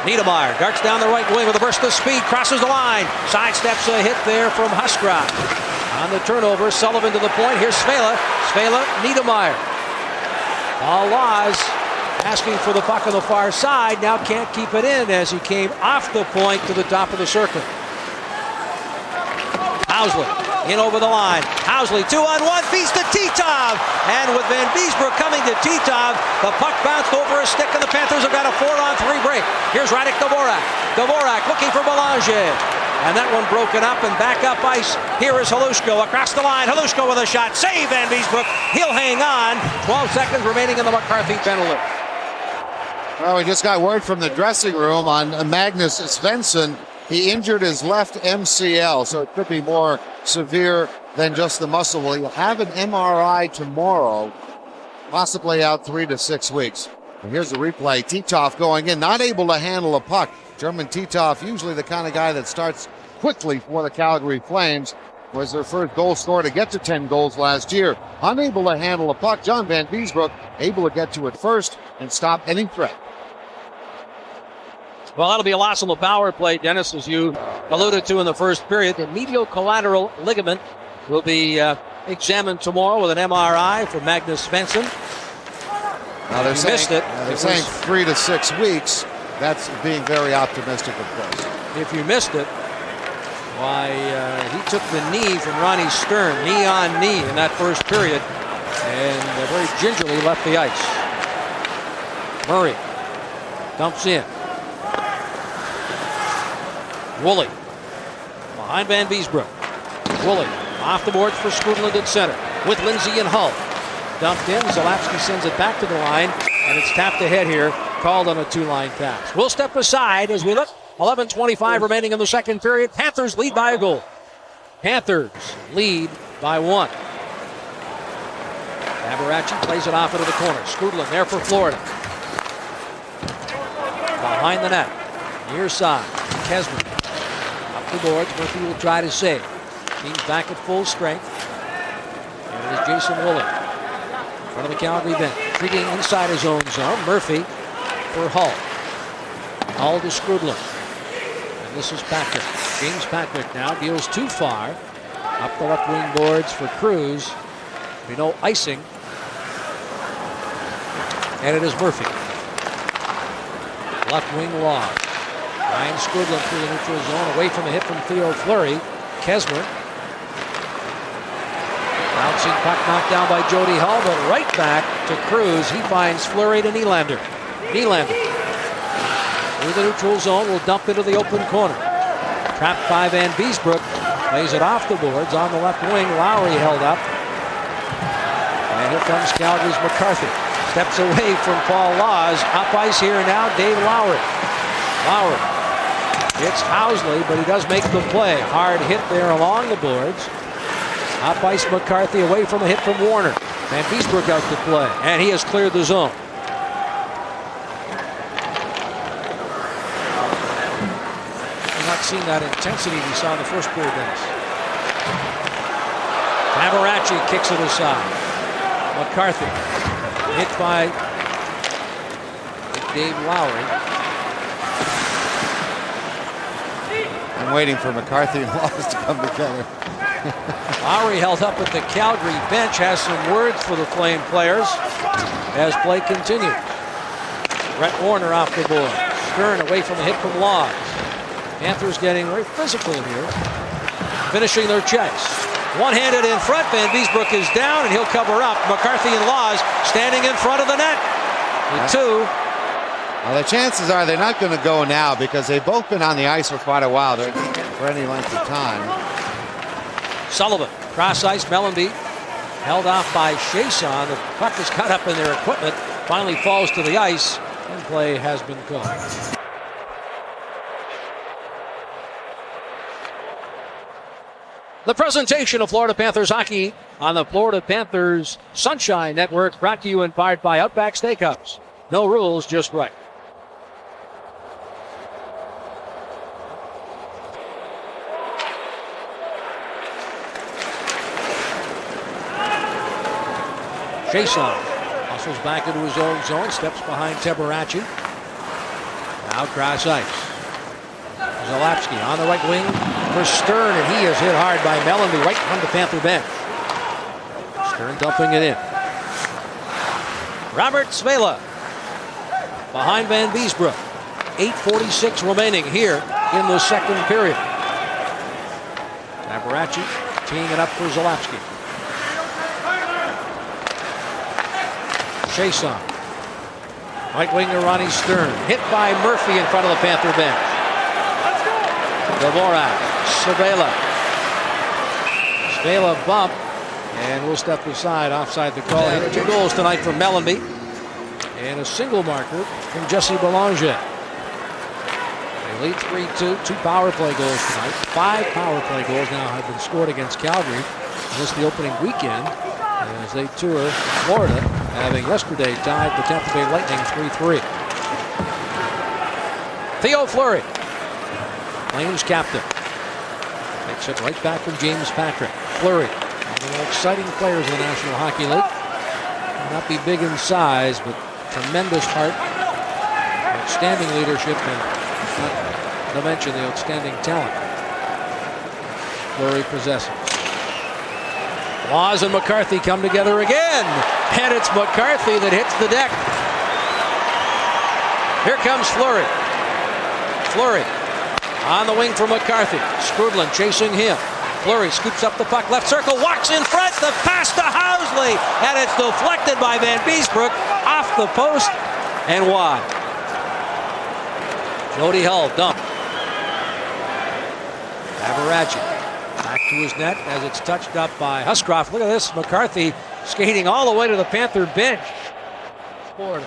Niedermeyer darts down the right wing with a burst of speed, crosses the line, sidesteps a hit there from Huskra. On the turnover, Sullivan to the point. Here's Svela. Svela, Niedermeyer. Paul Laws asking for the puck on the far side. Now can't keep it in as he came off the point to the top of the circle. Housley in over the line. Housley 2-on-1, feeds to Titov. And with Van Beesbroek coming to Titov, the puck bounced over a stick and the Panthers have got a 4-on-3 break. Here's Radek Dvorak. Dvorak looking for Belanger. And that one broken up and back up ice. Here is Halushko across the line. Halushko with a shot. Save Van Beesbroek. He'll hang on. 12 seconds remaining in the McCarthy penalty. Well, we just got word from the dressing room on Magnus Svensson. He injured his left MCL, so it could be more severe than just the muscle. Well, he'll have an MRI tomorrow, possibly out 3 to 6 weeks. And here's the replay. Titov going in, not able to handle a puck. German Titov, usually the kind of guy that starts quickly for the Calgary Flames, was their first goal scorer to get to 10 goals last year. Unable to handle a puck. John Van Beesbroek able to get to it first and stop any threat. Well, that'll be a loss on the power play, Dennis, as you alluded to in the first period. The medial collateral ligament will be examined tomorrow with an MRI for Magnus Svensson. Now they're saying, missed it. They're saying 3 to 6 weeks. That's being very optimistic, of course. If you missed it, why, he took the knee from Ronnie Stern, knee on knee in that first period, and very gingerly left the ice. Murray dumps in. Woolley behind Van Beesbroek. Woolley off the boards for Skrudland at center with Lindsay and Hull. Dumped in. Zalapsky sends it back to the line, and it's tapped ahead here, called on a 2-line pass. We'll step aside as we look. 11:25 remaining in the second period. Panthers lead by a goal. Panthers lead by 1. Tabaracci plays it off into the corner. Skrudland there for Florida. Behind the net. Near side. Kesman. Up the boards. Murphy will try to save. Team's back at full strength. And it is Jason Woolley in front of the Calgary bench. Treating inside his own zone. Murphy for Hull. Hull to Skrudland. And this is Patrick. James Patrick now deals too far. Up the left wing boards for Cruz. We know icing. And it is Murphy. Left wing long. Ryan Skrudland through the neutral zone, away from the hit from Theo Fleury. Kesmer. Bouncing puck knocked down by Jody Hull, but right back to Cruz. He finds Fleury to Nylander. Nylander through the neutral zone will dump into the open corner. Trapped by Van Beesbrook. Lays it off the boards on the left wing. Lowry held up. And here comes Calgary's McCarthy. Steps away from Paul Laws. Up ice here now, Dave Lowry. Lowry hits Housley, but he does make the play. Hard hit there along the boards. Up ice McCarthy away from a hit from Warner. Van Beesbrook out to play, and he has cleared the zone. We've not seen that intensity we saw in the first period, Dennis. Tabaracci kicks it aside. McCarthy hit by Dave Lowry. I'm waiting for McCarthy and Laws to come together. Lowry held up at the Calgary bench, has some words for the Flame players as play continues. Brett Warner off the board. Stern away from a hit from Laws. Panthers getting very physical here. Finishing their chase. One-handed in front. Van Beesbrook is down and he'll cover up. McCarthy and Laws standing in front of the net. The two. Well, the chances are they're not going to go now because they've both been on the ice for quite a while. They're for any length of time. Sullivan, cross ice, Mellanby, held off by Chason. The puck is caught up in their equipment, finally falls to the ice, and play has been called. The presentation of Florida Panthers hockey on the Florida Panthers Sunshine Network, brought to you in part by Outback Steakhouse. No rules, just right. Chason hustles back into his own zone, steps behind Tabaracci. Now cross ice. Zalapski on the right wing for Stern, and he is hit hard by Mellanby right on the Panther bench. Stern dumping it in. Robert Svela behind Van Beesbrook. 8:46 remaining here in the second period. Tabaracci teeing it up for Zalapski. Chason. Right winger Ronnie Stern. Hit by Murphy in front of the Panther bench. Dvorak. Svela. Svela bump. And we'll step aside offside the call. Here 2 goals tonight from Mellanby. And a single marker from Jesse Belanger. They lead 3-2. 2 power play goals tonight. 5 power play goals now have been scored against Calgary. This the opening weekend as they tour Florida, having yesterday tied the Tampa Bay Lightning 3-3. Theo Fleury, Flames captain, takes it right back from James Patrick. Fleury, one of the more exciting players in the National Hockey League. May not be big in size, but tremendous heart, outstanding leadership, and not to mention the outstanding talent Fleury possesses. Laws and McCarthy come together again, and it's McCarthy that hits the deck. Here comes Fleury. Fleury on the wing for McCarthy. Skrudlin chasing him. Fleury scoops up the puck, left circle, walks in front, the pass to Housley, and it's deflected by Van Beesbrook off the post and wide. Jody Hull dumped. Tabaracci back to his net as it's touched up by Huscroft. Look at this, McCarthy skating all the way to the Panther bench. Florida.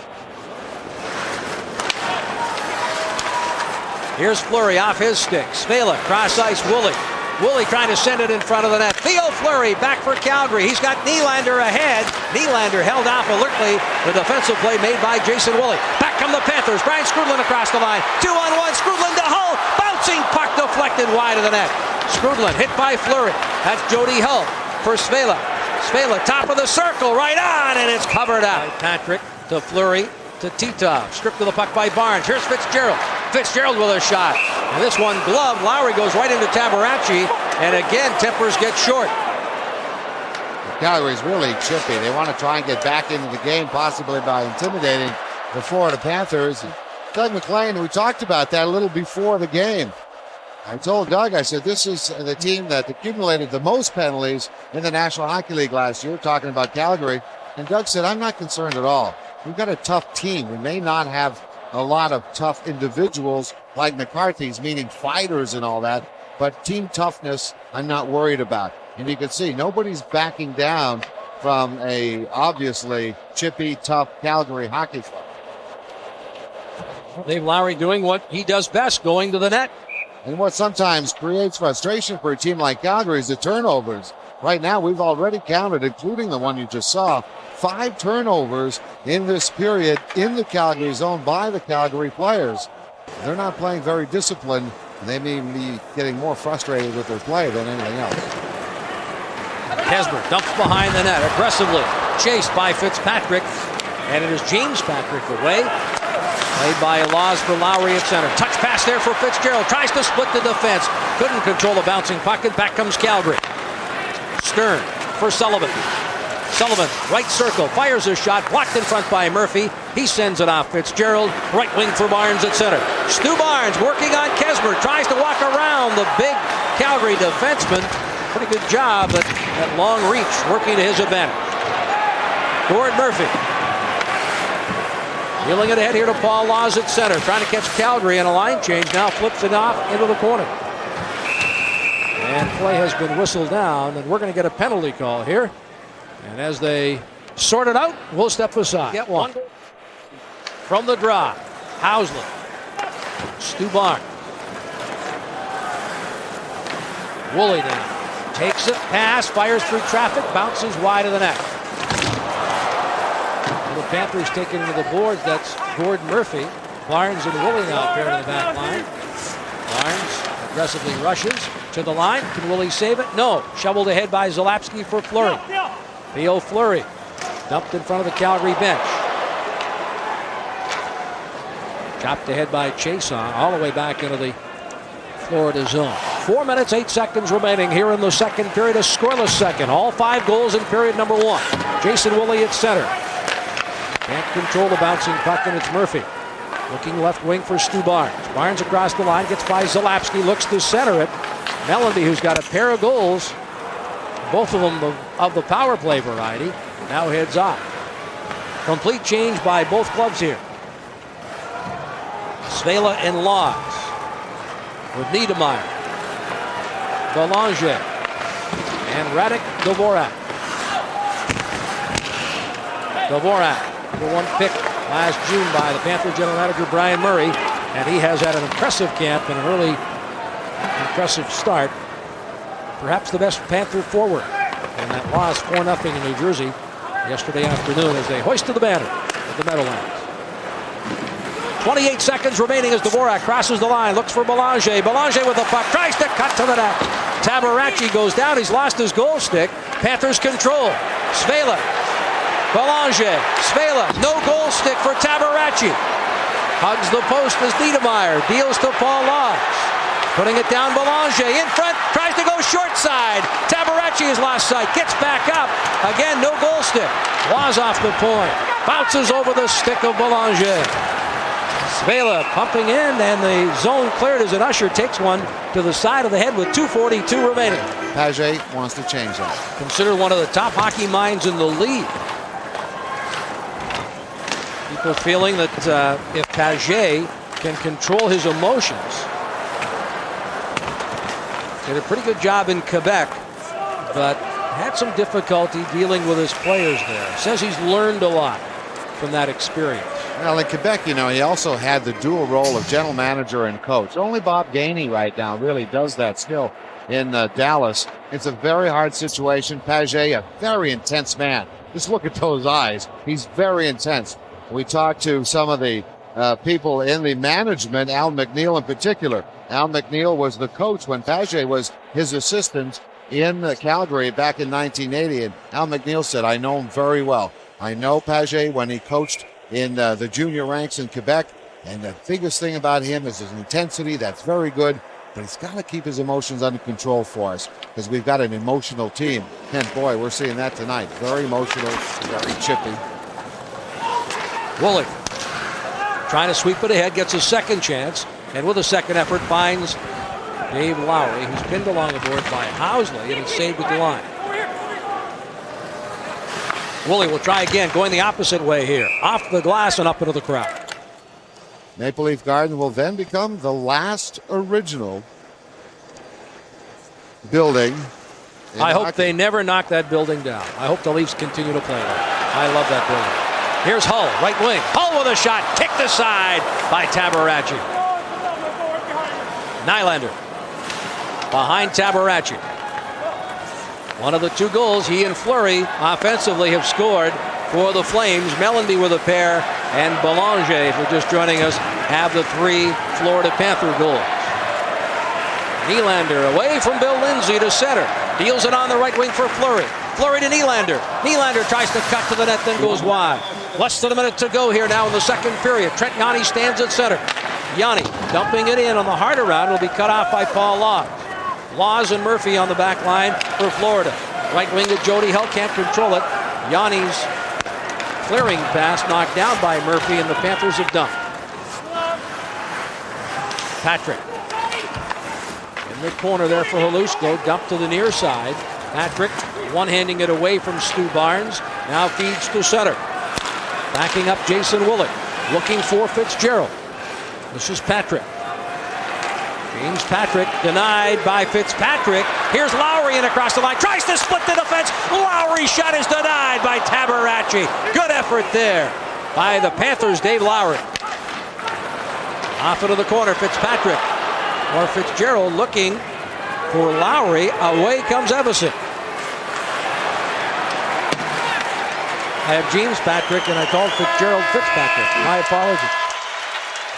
Here's Fleury off his stick. Svela, cross ice, Woolley. Woolley trying to send it in front of the net. Theo Fleury back for Calgary. He's got Nylander ahead. Nylander held off alertly. The defensive play made by Jason Woolley. Back come the Panthers. Brian Skrudlin across the line. 2-on-1. Skrudlin to Hull. Bouncing puck deflected wide of the net. Skrudlin hit by Fleury. That's Jody Hull for Svela. Svela top of the circle. Right on, and it's covered out. Patrick to Fleury to Titov. Stripped of the puck by Barnes. Here's Fitzgerald. Fitzgerald with a shot. And this one gloved. Lowry goes right into Tabaracci. And again, tempers get short. Calgary's really chippy. They want to try and get back into the game, possibly by intimidating the Florida Panthers. Doug McLean, we talked about that a little before the game. I told Doug, I said, this is the team that accumulated the most penalties in the National Hockey League last year, talking about Calgary. And Doug said, I'm not concerned at all. We've got a tough team. We may not have a lot of tough individuals like McCarthy's, meaning fighters and all that, but team toughness, I'm not worried about. And you can see nobody's backing down from a obviously chippy, tough Calgary hockey club. Dave Lowry doing what he does best, going to the net. And what sometimes creates frustration for a team like Calgary is the turnovers. Right now, we've already counted, including the one you just saw, 5 turnovers in this period in the Calgary zone by the Calgary players. They're not playing very disciplined. They may be getting more frustrated with their play than anything else. Kesmer dumps behind the net aggressively, chased by Fitzpatrick, and it is James Patrick away. Played by Laws for Lowry at center. Touch pass there for Fitzgerald. Tries to split the defense. Couldn't control the bouncing puck, and back comes Calgary. Stern for Sullivan. Sullivan, right circle, fires a shot, blocked in front by Murphy. He sends it off Fitzgerald. Right wing for Barnes at center. Stu Barnes working on Kesmer. Tries to walk around the big Calgary defenseman. Pretty good job at long reach, working to his advantage. Gord Murphy. Wheeling it ahead here to Paul Laws at center. Trying to catch Calgary in a line change. Now flips it off into the corner. And play has been whistled down, and we're going to get a penalty call here. And as they sort it out, we'll step aside. Get one. From the draw, Housley. Stu Barnes. Woolley now. Takes it, pass, fires through traffic, bounces wide of the net. The Panthers taking to the boards. That's Gord Murphy. Barnes and Woolley now paired in the back line. Barnes aggressively rushes to the line. Can Woolley save it? No. Shoveled ahead by Zalapski for Fleury. Theo Fleury dumped in front of the Calgary bench. Chopped ahead by Chason all the way back into the Florida zone. 4 minutes, 8 seconds remaining here in the second period. A scoreless second. All 5 goals in period number 1. Jason Woolley at center. Can't control the bouncing puck, and it's Murphy. Looking left wing for Stu Barnes. Barnes across the line, gets by Zalapski, looks to center it. Mellanby, who's got a pair of goals, both of them of the power play variety, now heads off. Complete change by both clubs here. Svela and Laws with Niedermeyer, Belanger, and Radek Dvorak. Dvorak, number 1 pick last June by the Panther general manager Brian Murray, and he has had an impressive camp and an early impressive start. Perhaps the best Panther forward. And that loss 4-0 in New Jersey yesterday afternoon as they hoisted the banner at the Meadowlands. 28 seconds remaining as Dvorak crosses the line, looks for Belanger. Belanger with the puck, tries to cut to the net. Tabaracci goes down, he's lost his goal stick. Panthers control. Svela. Belanger. Svela, no goal stick for Tabaracci. Hugs the post as Niedermeyer deals to Paul Laws. Putting it down, Belanger in front, tries to go short side. Tabaracci has lost sight, gets back up. Again, no goal stick. Laws off the point. Bounces over the stick of Belanger. Svela pumping in, and the zone cleared as an usher takes one to the side of the head with 2:42 remaining. Paget wants to change that. Considered one of the top hockey minds in the league. People feeling that if Paget can control his emotions, did a pretty good job in Quebec, but had some difficulty dealing with his players there. Says he's learned a lot from that experience. Well, in Quebec, you know, he also had the dual role of general manager and coach. Only Bob Gainey right now really does that still in Dallas. It's a very hard situation. Paget, a very intense man. Just look at those eyes. He's very intense. We talked to some of the people in the management, Al McNeil in particular. Al McNeil was the coach when Paget was his assistant in Calgary back in 1980. And Al McNeil said, I know him very well. I know Paget when he coached in the junior ranks in Quebec. And the biggest thing about him is his intensity. That's very good. But he's got to keep his emotions under control for us because we've got an emotional team. And boy, we're seeing that tonight. Very emotional, very chippy. Woolley trying to sweep it ahead, gets a second chance, and with a second effort finds Dave Lowry, who's pinned along the board by Housley, and it's saved at the line. Woolley will try again, going the opposite way here. Off the glass and up into the crowd. Maple Leaf Garden will then become the last original building. I hope they never knock that building down. I hope the Leafs continue to play that. I love that building. Here's Hull, right wing. Hull with a shot, kicked aside by Tabaracci. Nylander behind Tabaracci. One of the two goals he and Fleury offensively have scored for the Flames. Mellanby with a pair, and Belanger, if you're just joining us, have the 3 Florida Panther goals. Nylander away from Bill Lindsay to center. Deals it on the right wing for Fleury. Fleury to Nylander. Nylander tries to cut to the net, then goes wide. Less than a minute to go here now in the second period. Trent Yanni stands at center. Yanni dumping it in on the hard around. Will be cut off by Paul Laws. Laws and Murphy on the back line for Florida. Right wing to Jody. Hull can't control it. Yanni's clearing pass knocked down by Murphy, and the Panthers have dumped. Patrick. In the corner there for Halusko. Dumped to the near side. Patrick one-handing it away from Stu Barnes. Now feeds to center. Backing up Jason Willick. Looking for Fitzgerald. This is Patrick. James Patrick denied by Fitzpatrick. Here's Lowry in across the line. Tries to split the defense. Lowry shot is denied by Tabaracci. Good effort there by the Panthers' Dave Lowry. Off into the corner, Fitzpatrick. Or Fitzgerald looking for Lowry. Away comes Evason. I have James Patrick and I called Fitzgerald Fitzpatrick. My apologies.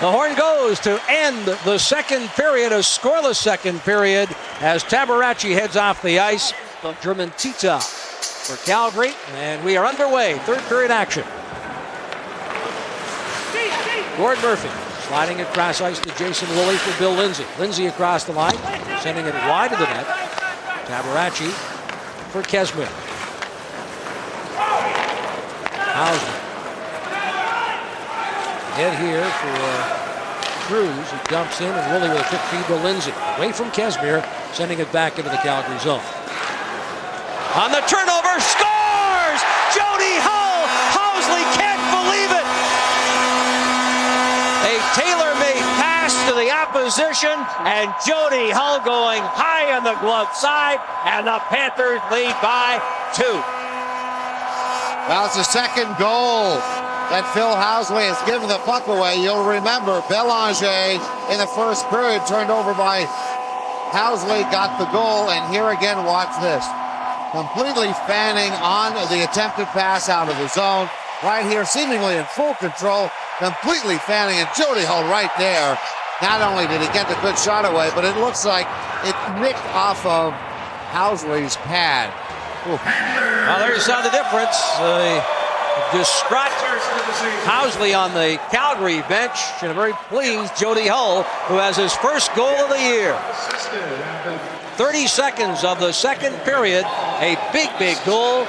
The horn goes to end the second period, a scoreless second period, as Tabaracci heads off the ice. The German Tita for Calgary, and we are underway. Third period action. Gord Murphy sliding across ice to Jason Woolley for Bill Lindsay. Lindsay across the line, sending it wide of the net. Tabaracci for Kesmir. Hausman. Head here for Cruz, who dumps in, and Woolley with a quick feed to Lindsay. Away from Kesmir, sending it back into the Calgary zone. On the turnover, scores! Jody Hull! Housley can't believe it! A tailor-made pass to the opposition, and Jody Hull going high on the glove side, and the Panthers lead by 2. Well, it's the second goal that Phil Housley has given the puck away. You'll remember Belanger in the first period turned over by Housley, got the goal, and here again, watch this. Completely fanning on the attempted pass out of the zone. Right here, seemingly in full control, completely fanning, and Jody Hull right there. Not only did he get the good shot away, but it looks like it nicked off of Housley's pad. Ooh. Well, there you saw the difference. Distraught Housley on the Calgary bench, and a very pleased Jody Hull, who has his first goal of the year. 30 seconds of the second period, a big goal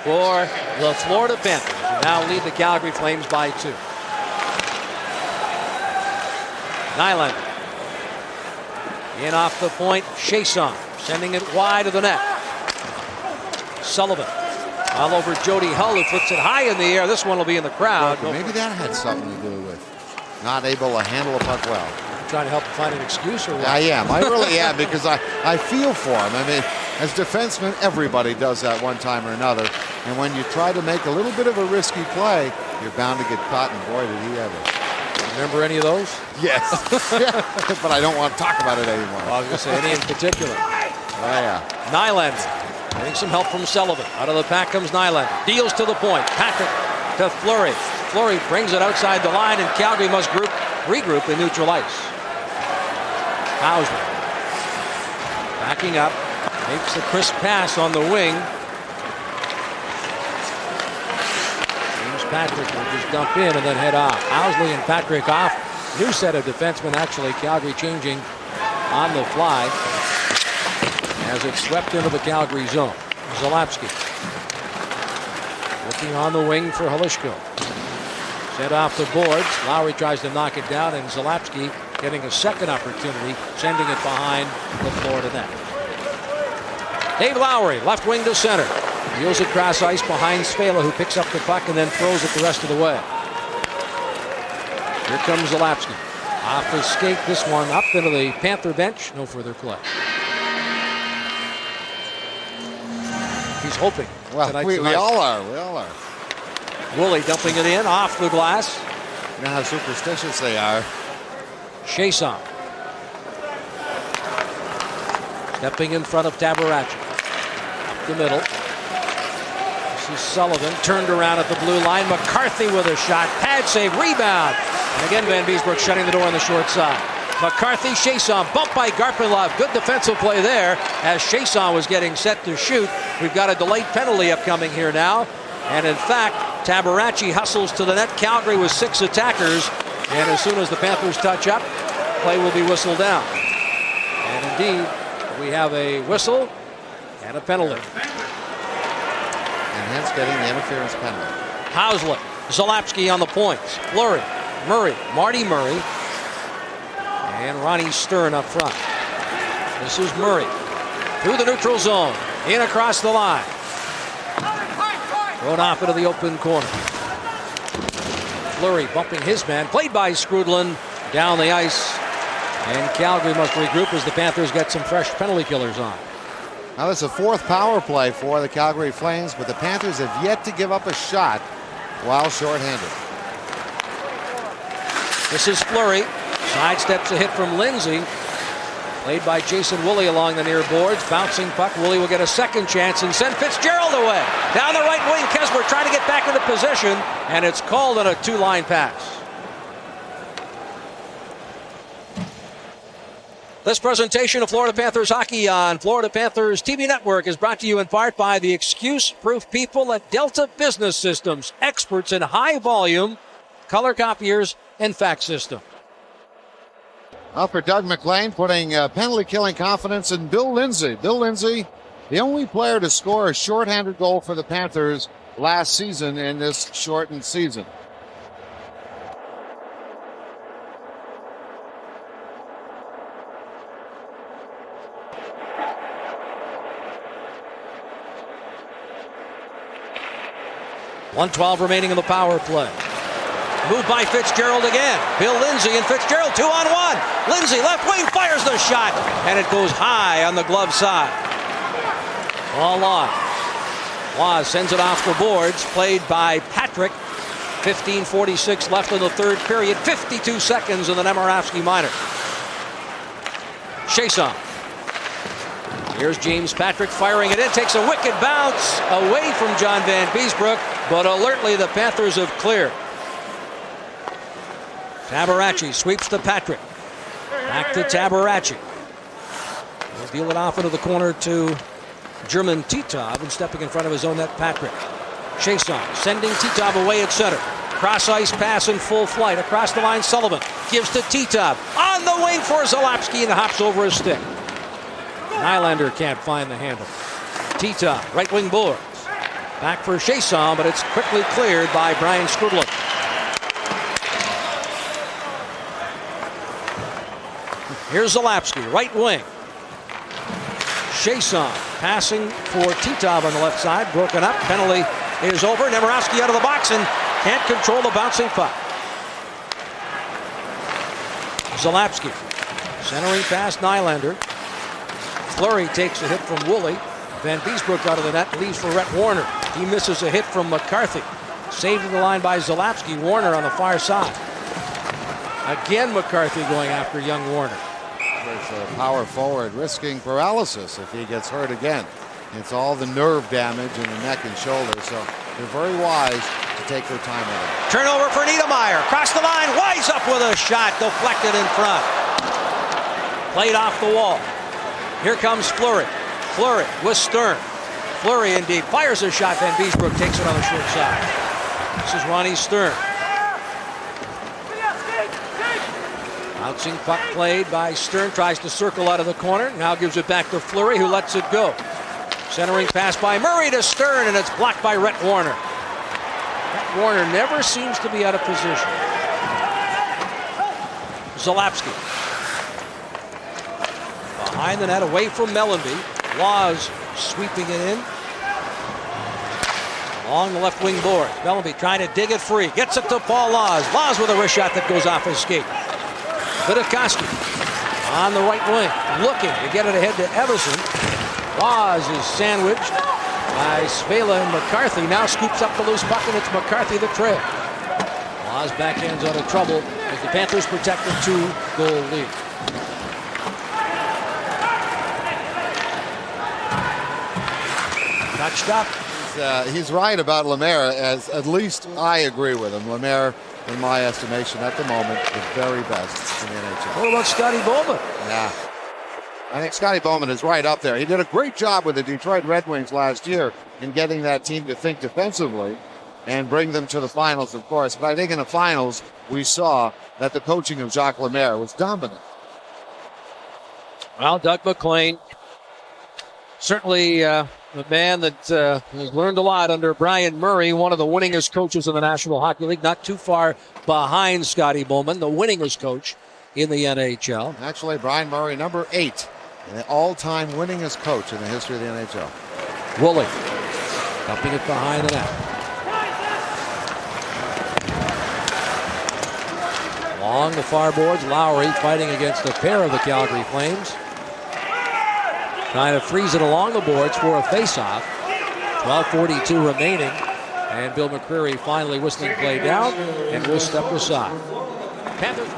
for the Florida Panthers, who now lead the Calgary Flames by 2. Nylander in off the point, Chiasson sending it wide of the net. Sullivan all over Jody Hull, who flips it high in the air. This one will be in the crowd. Maybe that had something to do with not able to handle a puck well. You're trying to help him find an excuse or what? I am. I really am, because I feel for him. I mean, as defensemen, everybody does that one time or another. And when you try to make a little bit of a risky play, you're bound to get caught, and boy, did he ever. Remember any of those? Yes. But I don't want to talk about it anymore. Well, I was going to say any in particular. Oh, yeah. Nylander getting some help from Sullivan. Out of the pack comes Nylander. Deals to the point. Patrick to Fleury. Fleury brings it outside the line, and Calgary must regroup in neutral ice. Hausman backing up. Makes the crisp pass on the wing. James Patrick will just dump in and then head off. Housley and Patrick off. New set of defensemen, actually. Calgary changing on the fly as it swept into the Calgary zone. Zalapski looking on the wing for Halusko. Set off the boards. Lowry tries to knock it down, and Zalapski getting a second opportunity, sending it behind the Florida net. Dave Lowry, left wing to center. Wheels across ice behind Spela, who picks up the puck and then throws it the rest of the way. Here comes Zalapski. Off the skate, this one up into the Panther bench. No further play. He's hoping. Well, we all are. We all are. Woolley dumping it in off the glass. You know how superstitious they are. Chiasson. Stepping in front of Tabaracci. Up the middle. This is Sullivan. Turned around at the blue line. McCarthy with a shot. Pad save. Rebound. And again, Van Beesbrook shutting the door on the short side. McCarthy, Chiasson, bumped by Garpenlov. Good defensive play there as Chiasson was getting set to shoot. We've got a delayed penalty upcoming here now. And in fact, Tabaracci hustles to the net. Calgary with 6 attackers. And as soon as the Panthers touch up, play will be whistled down. And indeed, we have a whistle and a penalty. And hence getting the interference penalty. Houslett, Zalapski on the points. Fleury, Murray, Marty Murray. And Ronnie Stern up front. This is Murray. Through the neutral zone. In across the line. Thrown off into the open corner. Fleury bumping his man. Played by Skrudland. Down the ice. And Calgary must regroup as the Panthers get some fresh penalty killers on. Now this is a 4th power play for the Calgary Flames, but the Panthers have yet to give up a shot while shorthanded. This is Fleury. Sidesteps a hit from Lindsay. Played by Jason Woolley along the near boards. Bouncing puck. Woolley will get a second chance and send Fitzgerald away. Down the right wing, Kesler trying to get back into position. And it's called on a 2-line pass. This presentation of Florida Panthers hockey on Florida Panthers TV Network is brought to you in part by the excuse-proof people at Delta Business Systems, experts in high-volume color copiers and fax systems. Up for Doug McLean, putting penalty-killing confidence in Bill Lindsay. Bill Lindsay, the only player to score a shorthanded goal for the Panthers last season in this shortened season. .112 remaining in the power play. Moved by Fitzgerald again. Bill Lindsay and Fitzgerald 2-on-1. Lindsay left wing fires the shot, and it goes high on the glove side. All on. Laws sends it off the boards. Played by Patrick. 15:46 left in the third period. 52 seconds in the Nemirovsky minor. Chiasson. Here's James Patrick firing it in. Takes a wicked bounce away from John Van Beesbrook, but alertly the Panthers have cleared. Tabaracci sweeps to Patrick. Back to Tabaracci. He'll deal it off into the corner to German Titov, and stepping in front of his own net, Patrick. Chiasson sending Titov away at center. Cross ice pass in full flight. Across the line, Sullivan gives to Titov. On the wing for Zalapski, and hops over his stick. Nylander can't find the handle. Titov, right wing boards. Back for Chiasson, but it's quickly cleared by Brian Skrudland. Here's Zalapski, right wing. Chiasson passing for Titov on the left side. Broken up. Penalty is over. Nemirovsky out of the box and can't control the bouncing puck. Zalapski centering past Nylander. Fleury takes a hit from Woolley. Van Beesbrook out of the net, leaves for Rhett Warner. He misses a hit from McCarthy. Saved in the line by Zalapski. Warner on the far side. Again, McCarthy going after young Warner. There's a power forward risking paralysis if he gets hurt again. It's all the nerve damage in the neck and shoulder, so they're very wise to take their time with it. Turnover for Niedermeyer. Cross the line. Wise up with a shot. Deflected in front. Played off the wall. Here comes Fleury. Fleury with Stern. Fleury indeed fires a shot. Van Beesbrook takes it on the short side. This is Ronnie Stern. Bouncing puck played by Stern. Tries to circle out of the corner. Now gives it back to Fleury, who lets it go. Centering pass by Murray to Stern, and it's blocked by Rhett Warner. Rhett Warner never seems to be out of position. Zalapski. Behind the net, away from Mellanby. Laws sweeping it in. Along the left wing board. Mellanby trying to dig it free. Gets it to Paul Laws. Laws with a wrist shot that goes off his skate. Vidakoski on the right wing. Looking to get it ahead to Everson. Laws is sandwiched. by Svela, and McCarthy now scoops up the loose puck, and it's McCarthy the trail. Laws backhands out of trouble as the Panthers protect a 2-goal lead. Touched up. He's right about Lemaire, as at least I agree with him. Lemaire, in my estimation, at the moment, the very best in the NHL. What about Scotty Bowman? Yeah. I think Scotty Bowman is right up there. He did a great job with the Detroit Red Wings last year in getting that team to think defensively and bring them to the finals, of course. But I think in the finals, we saw that the coaching of Jacques Lemaire was dominant. Well, Doug McLean, certainly a man that has learned a lot under Brian Murray, one of the winningest coaches in the National Hockey League, not too far behind Scotty Bowman, the winningest coach in the NHL. Actually, Brian Murray, number 8, the all-time winningest coach in the history of the NHL. Woolley dumping it behind the net. Along the far boards, Lowry fighting against a pair of the Calgary Flames. Trying to freeze it along the boards for a face-off. 12:42 remaining. And Bill McCreary finally whistling play down and will step aside. Panthers.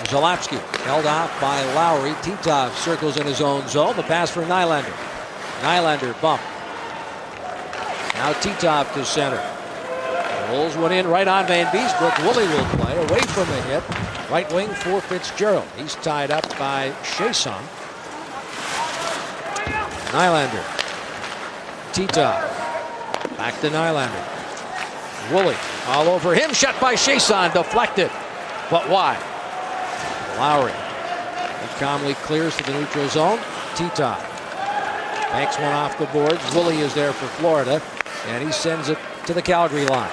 Zalapski held off by Lowry. Titov circles in his own zone. The pass for Nylander. Nylander bump. Now Titov to center. Rolls one in right on Van Beesbrook. Woolley will play away from the hit. Right wing for Fitzgerald. He's tied up by Chiasson. Nylander. Titov. Back to Nylander. Woolley all over him. Shot by Chiasson. Deflected. But why? Lowry. He calmly clears to the neutral zone. Titov. Banks one off the boards. Woolley is there for Florida. And he sends it to the Calgary line.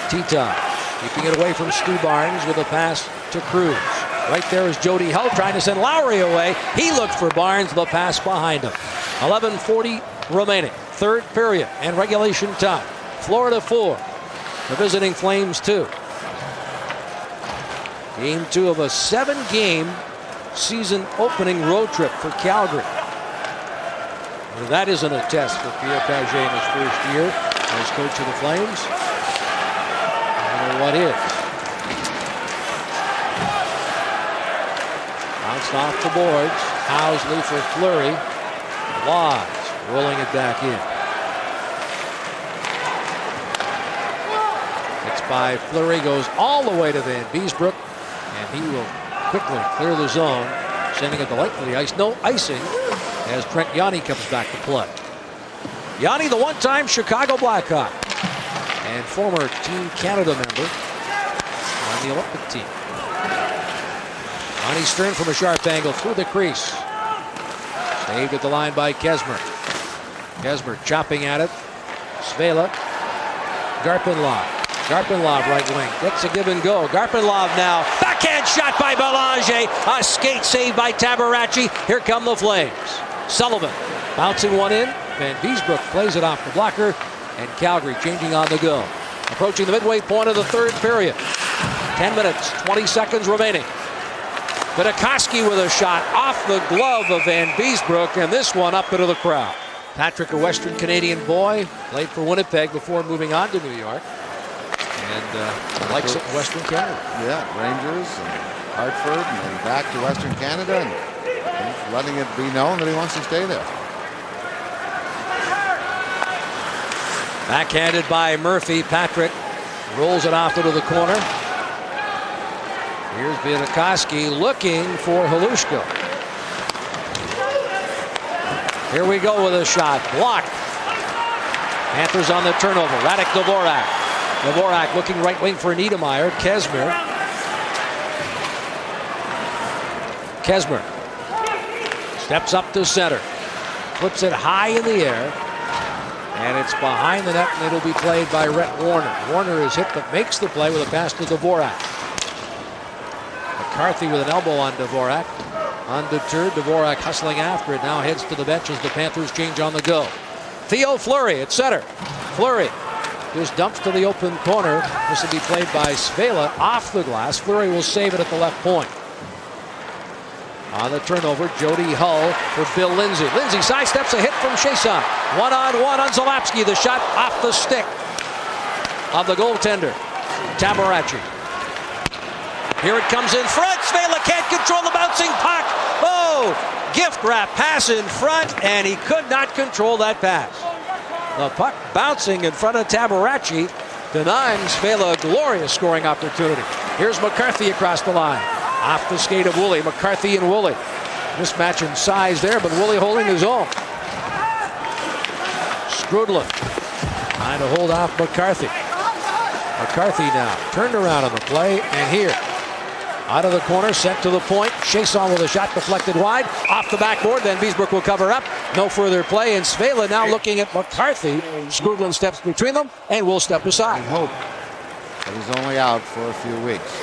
Titov keeping it away from Stu Barnes with a pass to Cruz. Right there is Jody Hull trying to send Lowry away. He looked for Barnes, the pass behind him. 11:40 remaining. Third period and regulation time. Florida 4. The visiting Flames 2. Game 2 of a 7-game season opening road trip for Calgary. Well, that isn't a test for Pierre Pagé in his first year as coach of the Flames. What is? Bounced off the boards. Housley for Fleury. Laws rolling it back in. It's by Fleury, goes all the way to Van Beesbrook, and he will quickly clear the zone, sending it the length of the ice. No icing as Trent Yanni comes back to play. Yanni, the one-time Chicago Blackhawk and former Team Canada member on the Olympic team. Ronnie Stern from a sharp angle through the crease. Saved at the line by Kesmer. Kesmer chopping at it. Svela. Garpenlov. Garpenlov right wing. Gets a give and go. Garpenlov now. Backhand shot by Belanger. A skate saved by Tabaracci. Here come the Flames. Sullivan bouncing one in. Van Beesbrook plays it off the blocker. And Calgary changing on the go. Approaching the midway point of the third period. 10 minutes, 20 seconds remaining. Budakowski with a shot off the glove of Van Beesbrook, and this one up into the crowd. Patrick, a Western Canadian boy, played for Winnipeg before moving on to New York. And likes it in Western Canada. Yeah, Rangers and Hartford, and then back to Western Canada, and he's letting it be known that he wants to stay there. Backhanded by Murphy. Patrick rolls it off into the corner. Here's Budakowski looking for Halushko. Here we go with a shot. Blocked. Panthers on the turnover. Radek Dvorak. Dvorak looking right wing for Niedermeyer. Kesmer steps up to center. Puts it high in the air. And it's behind the net, and it'll be played by Rhett Warner. Warner is hit but makes the play with a pass to Dvorak. McCarthy with an elbow on Dvorak. Undeterred, Dvorak hustling after it. Now heads to the bench as the Panthers change on the go. Theo Fleury at center. Fleury just dumps to the open corner. This will be played by Svela off the glass. Fleury will save it at the left point. On the turnover, Jody Hull for Bill Lindsay. Lindsay sidesteps a hit from Chiasson. One-on-one on Zalapski. The shot off the stick of the goaltender, Tabaracci. Here it comes in front. Svela can't control the bouncing puck. Oh, gift wrap pass in front, and he could not control that pass. The puck bouncing in front of Tabaracci, denying Svela a glorious scoring opportunity. Here's McCarthy across the line. Off the skate of Woolley. McCarthy and Woolley. Mismatch in size there, but Woolley holding his own. Skrudlin trying to hold off McCarthy. McCarthy now turned around on the play, and here, out of the corner, sent to the point. Chiasson with a shot deflected wide. Off the backboard, then Beesbrook will cover up. No further play, and Svela now looking at McCarthy. Skrudlin steps between them, and will step aside. I hope that he's only out for a few weeks.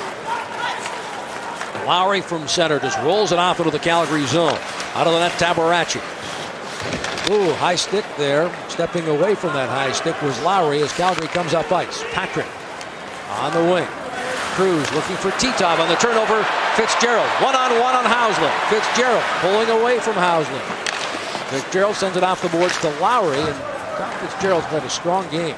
Lowry from center just rolls it off into the Calgary zone. Out of the net, Tabaracci. Ooh, high stick there. Stepping away from that high stick was Lowry as Calgary comes up ice. Patrick on the wing. Cruz looking for Titov on the turnover. Fitzgerald one-on-one on Hausland. Fitzgerald pulling away from Hausland. Fitzgerald sends it off the boards to Lowry, and Tom Fitzgerald's played a strong game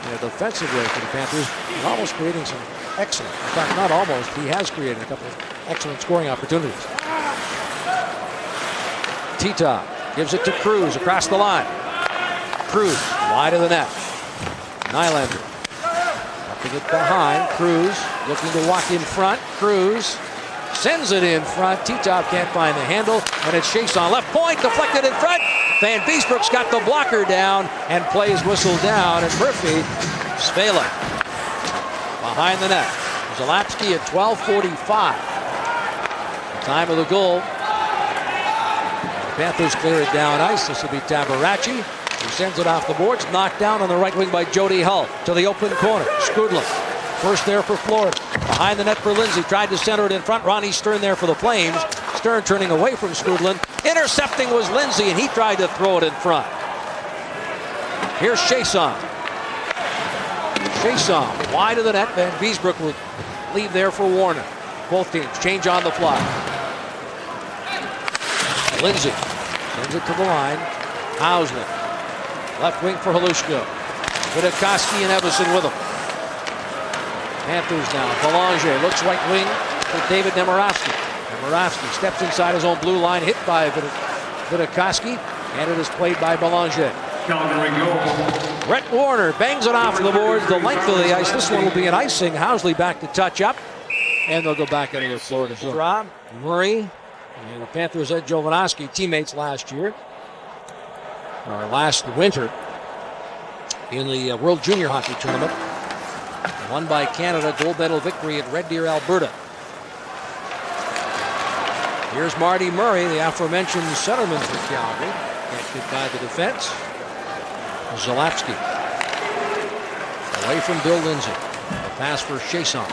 in a defensive way for the Panthers, and almost creating some excellent, in fact not almost, he has created a couple of excellent scoring opportunities. Titov gives it to Cruz across the line. Cruz wide of the net. Nylander upping it behind. Cruz looking to walk in front. Cruz sends it in front. Titov can't find the handle, and it's Chiasson left point, deflected in front. Van Beesbrook's got the blocker down, and plays whistled down, and Murphy, Svela behind the net. Zalapski at 12:45. Time of the goal. The Panthers clear it down ice. This will be Tabaracci, who sends it off the boards. Knocked down on the right wing by Jody Hull to the open corner. Skrudlin, first there for Florida. Behind the net for Lindsay. Tried to center it in front. Ronnie Stern there for the Flames. Stern turning away from Skrudlin. Intercepting was Lindsay, and he tried to throw it in front. Here's Chiasson. Chiasson wide of the net. Van Beesbrook will leave there for Warner. Both teams change on the fly. Lindsay sends it to the line. Hausland. Left wing for Halushko. Vidakoski and Evison with him. Panthers now. Belanger looks right wing for David Nemirovsky. Nemirovsky steps inside his own blue line, hit by Vidakoski, and it is played by Belanger. Calgary Goal. Brett Warner bangs it off the boards, the length of the ice. This one will be an icing. Housley back to touch up, and they'll go back into the Florida zone. Rob, Murray, and the Panthers Ed Jovanovski, teammates last year, or last winter, in the World Junior Hockey Tournament. Won by Canada, gold medal victory at Red Deer, Alberta. Here's Marty Murray, the aforementioned centerman for Calgary. Can't get by the defense. Zalapski. Away from Bill Lindsay. A pass for Chiasson.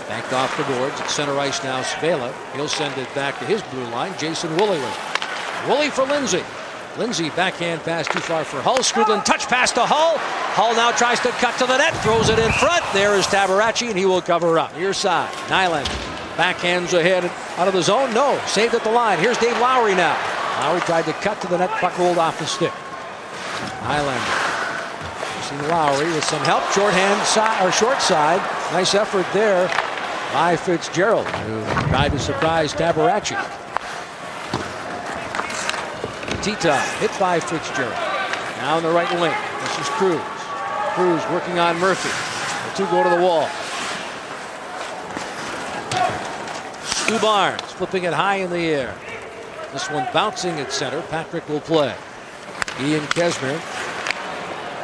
Backed off the boards. At center ice now, Svela. He'll send it back to his blue line. Jason Woolley. Woolley for Lindsay. Lindsay backhand pass too far for Hull. Skrudlin touch pass to Hull. Hull now tries to cut to the net. Throws it in front. There is Tabaracci, and he will cover up. Near side. Nylander. Backhands ahead out of the zone. No. Saved at the line. Here's Dave Lowry now. Lowry tried to cut to the net. Puck rolled off the stick. Nylander. You see Lowry with some help. Shorthand side or short side. Nice effort there by Fitzgerald, who tried to surprise Tabaracci. Titov hit by Fitzgerald. Now in the right wing. This is Cruz. Cruz working on Murphy. The two go to the wall. Stu Barnes flipping it high in the air. This one bouncing at center. Patrick will play. Ian Kesmer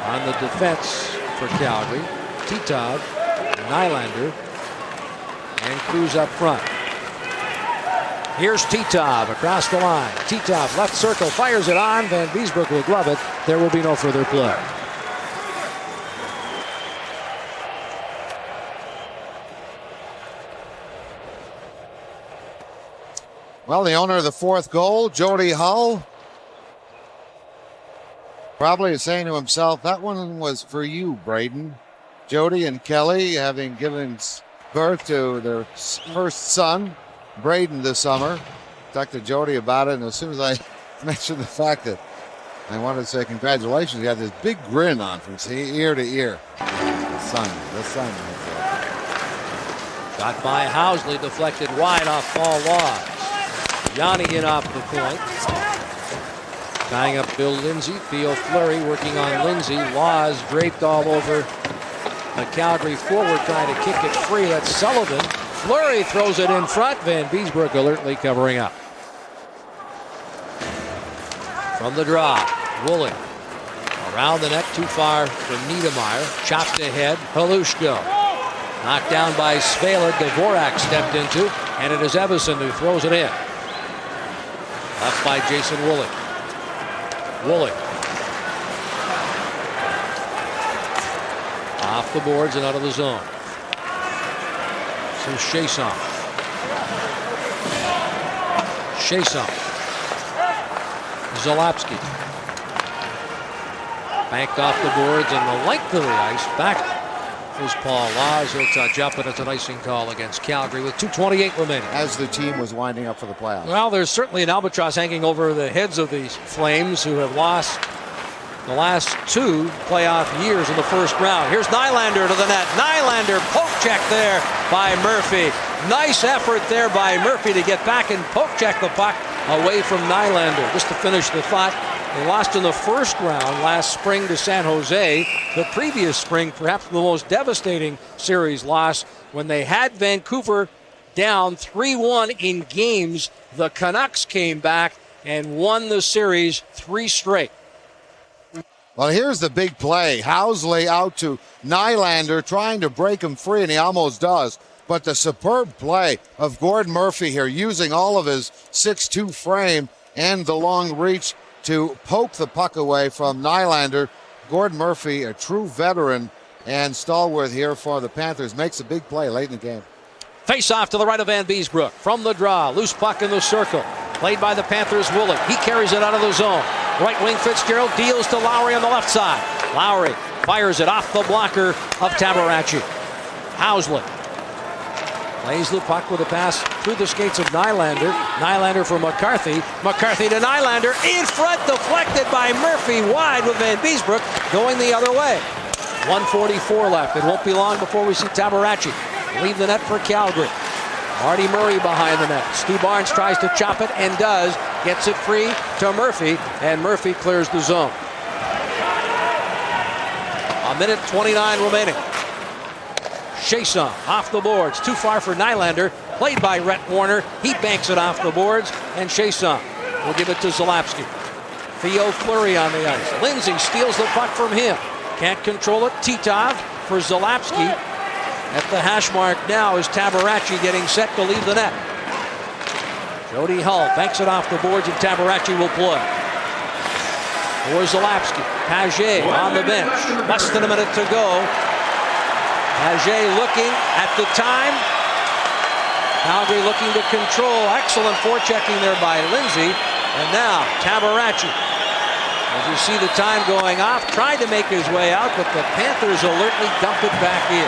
on the defense for Calgary. Titov, Nylander, and Cruz up front. Here's Titov across the line. Titov left circle, fires it on. Van Beesbrook will glove it. There will be no further play. Well, the owner of the fourth goal, Jody Hull, probably saying to himself, that one was for you, Braden. Jody and Kelly having given birth to their first son, Braden, this summer. talked to Jody about it, and as soon as I mentioned the fact that I wanted to say congratulations, he had this big grin on from ear to ear. The sun. Shot by Housley, deflected wide off Paul Laws. Yanni in off the point. Tying up Bill Lindsay. Theo Fleury working on Lindsay. Laws draped all over a Calgary forward trying to kick it free. That's Sullivan. Fleury throws it in front. Van Beesbrook alertly covering up. From the draw, Woolley. Around the net, too far for Niedermeyer. Chopped ahead, Halushko. Knocked down by Svela. Dvorak stepped into, and it is Evison who throws it in. Left by Jason Woolley. Woolley. Off the boards and out of the zone. So Chiasson. Zalapski. Banked off the boards and the length of the ice. Back is Paul Laws. He'll touch up, and it's an icing call against Calgary with 2:28 remaining. As the team was winding up for the playoffs. Well, there's certainly an albatross hanging over the heads of these Flames who have lost the last 2 playoff years in the first round. Here's Nylander to the net. Nylander, poke check there by Murphy. Nice effort there by Murphy to get back and poke check the puck away from Nylander. Just to finish the thought, they lost in the first round last spring to San Jose. The previous spring, perhaps the most devastating series loss, when they had Vancouver down 3-1 in games. The Canucks came back and won the series 3 straight. Well, here's the big play. Housley out to Nylander, trying to break him free, and he almost does. But the superb play of Gordon Murphy here, using all of his 6'2" frame and the long reach to poke the puck away from Nylander. Gordon Murphy, a true veteran and stalwart here for the Panthers, makes a big play late in the game. Face off to the right of Van Beesbrook. From the draw, loose puck in the circle. Played by the Panthers, Woolley. He carries it out of the zone. Right wing Fitzgerald deals to Lowry on the left side. Lowry fires it off the blocker of Tabaracci. Housley plays the puck with a pass through the skates of Nylander. Nylander for McCarthy. McCarthy to Nylander. In front, deflected by Murphy. Wide with Van Beesbrook going the other way. 1:44 left. It won't be long before we see Tabaracci leave the net for Calgary. Marty Murray behind the net. Stu Barnes tries to chop it and does. Gets it free to Murphy, and Murphy clears the zone. 1:29 remaining. Chiasson off the boards. Too far for Nylander. Played by Rhett Warner. He banks it off the boards, and Chiasson will give it to Zalapski. Theo Fleury on the ice. Lindsay steals the puck from him. Can't control it. Titov for Zalapski. At the hash mark now is Tabaracci getting set to leave the net. Jody Hull banks it off the boards, and Tabaracci will play. For Zalapski. Paget on the bench. Less than a minute to go. Paget looking at the time. Calgary looking to control. Excellent forechecking there by Lindsay. And now Tabaracci. As you see the time going off, tried to make his way out, but the Panthers alertly dump it back in,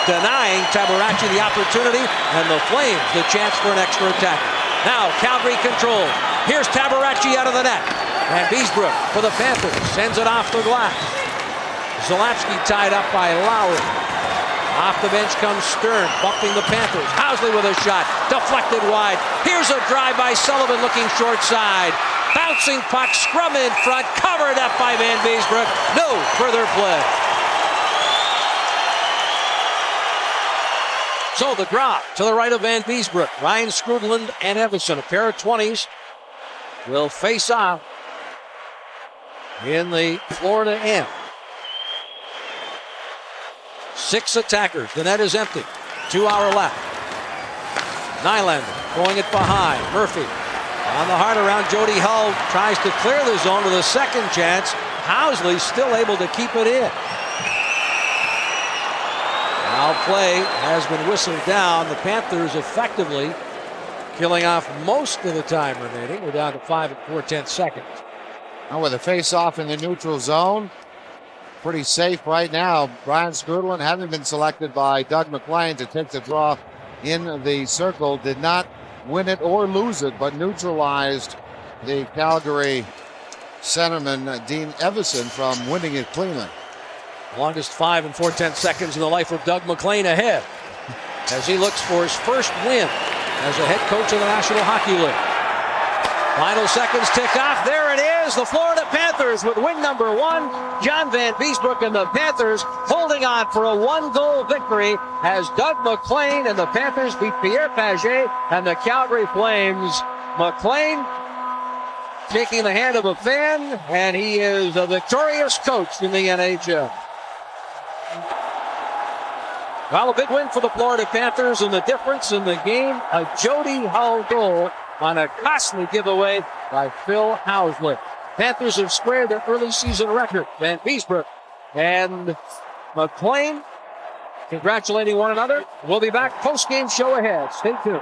denying Tabaracci the opportunity, and the Flames the chance for an extra attack. Now Calgary control. Here's Tabaracci out of the net. And Beesbrook for the Panthers sends it off the glass. Zalapski tied up by Lowry. Off the bench comes Stern, bumping the Panthers. Housley with a shot, deflected wide. Here's a drive by Sullivan looking short side. Bouncing puck, scrum in front, covered up by Van Beesbrook. No further play. So the drop to the right of Van Beesbrook. Ryan Skrudland and Evison, a pair of 20s, will face off in the Florida end. 6 attackers. The net is empty. 2 hour left. Nylander throwing it behind. Murphy on the heart around Jody Hull. Tries to clear the zone with a second chance. Housley still able to keep it in. Now play has been whistled down. The Panthers effectively killing off most of the time remaining. We're down to 5 4/10 seconds. Now with a face-off in the neutral zone. Pretty safe right now. Brian Skrudland, having been selected by Doug McLean to take the draw in the circle, did not win it or lose it, but neutralized the Calgary centerman, Dean Evison, from winning it cleanly. Longest 5 and 4/10 seconds in the life of Doug MacLean ahead as he looks for his first win as a head coach of the National Hockey League. Final seconds tick off. There it is. The Florida Panthers with win number 1. John Van Beesbrook and the Panthers holding on for a 1-goal victory as Doug MacLean and the Panthers beat Pierre Pagé and the Calgary Flames. MacLean shaking the hand of a fan, and he is a victorious coach in the NHL. Well, a big win for the Florida Panthers, and the difference in the game, a Jody Hull goal on a costly giveaway by Phil Housley. Panthers have squared their early season record. Van Beesbrook and MacLean congratulating one another. We'll be back. Post-game show ahead. Stay tuned.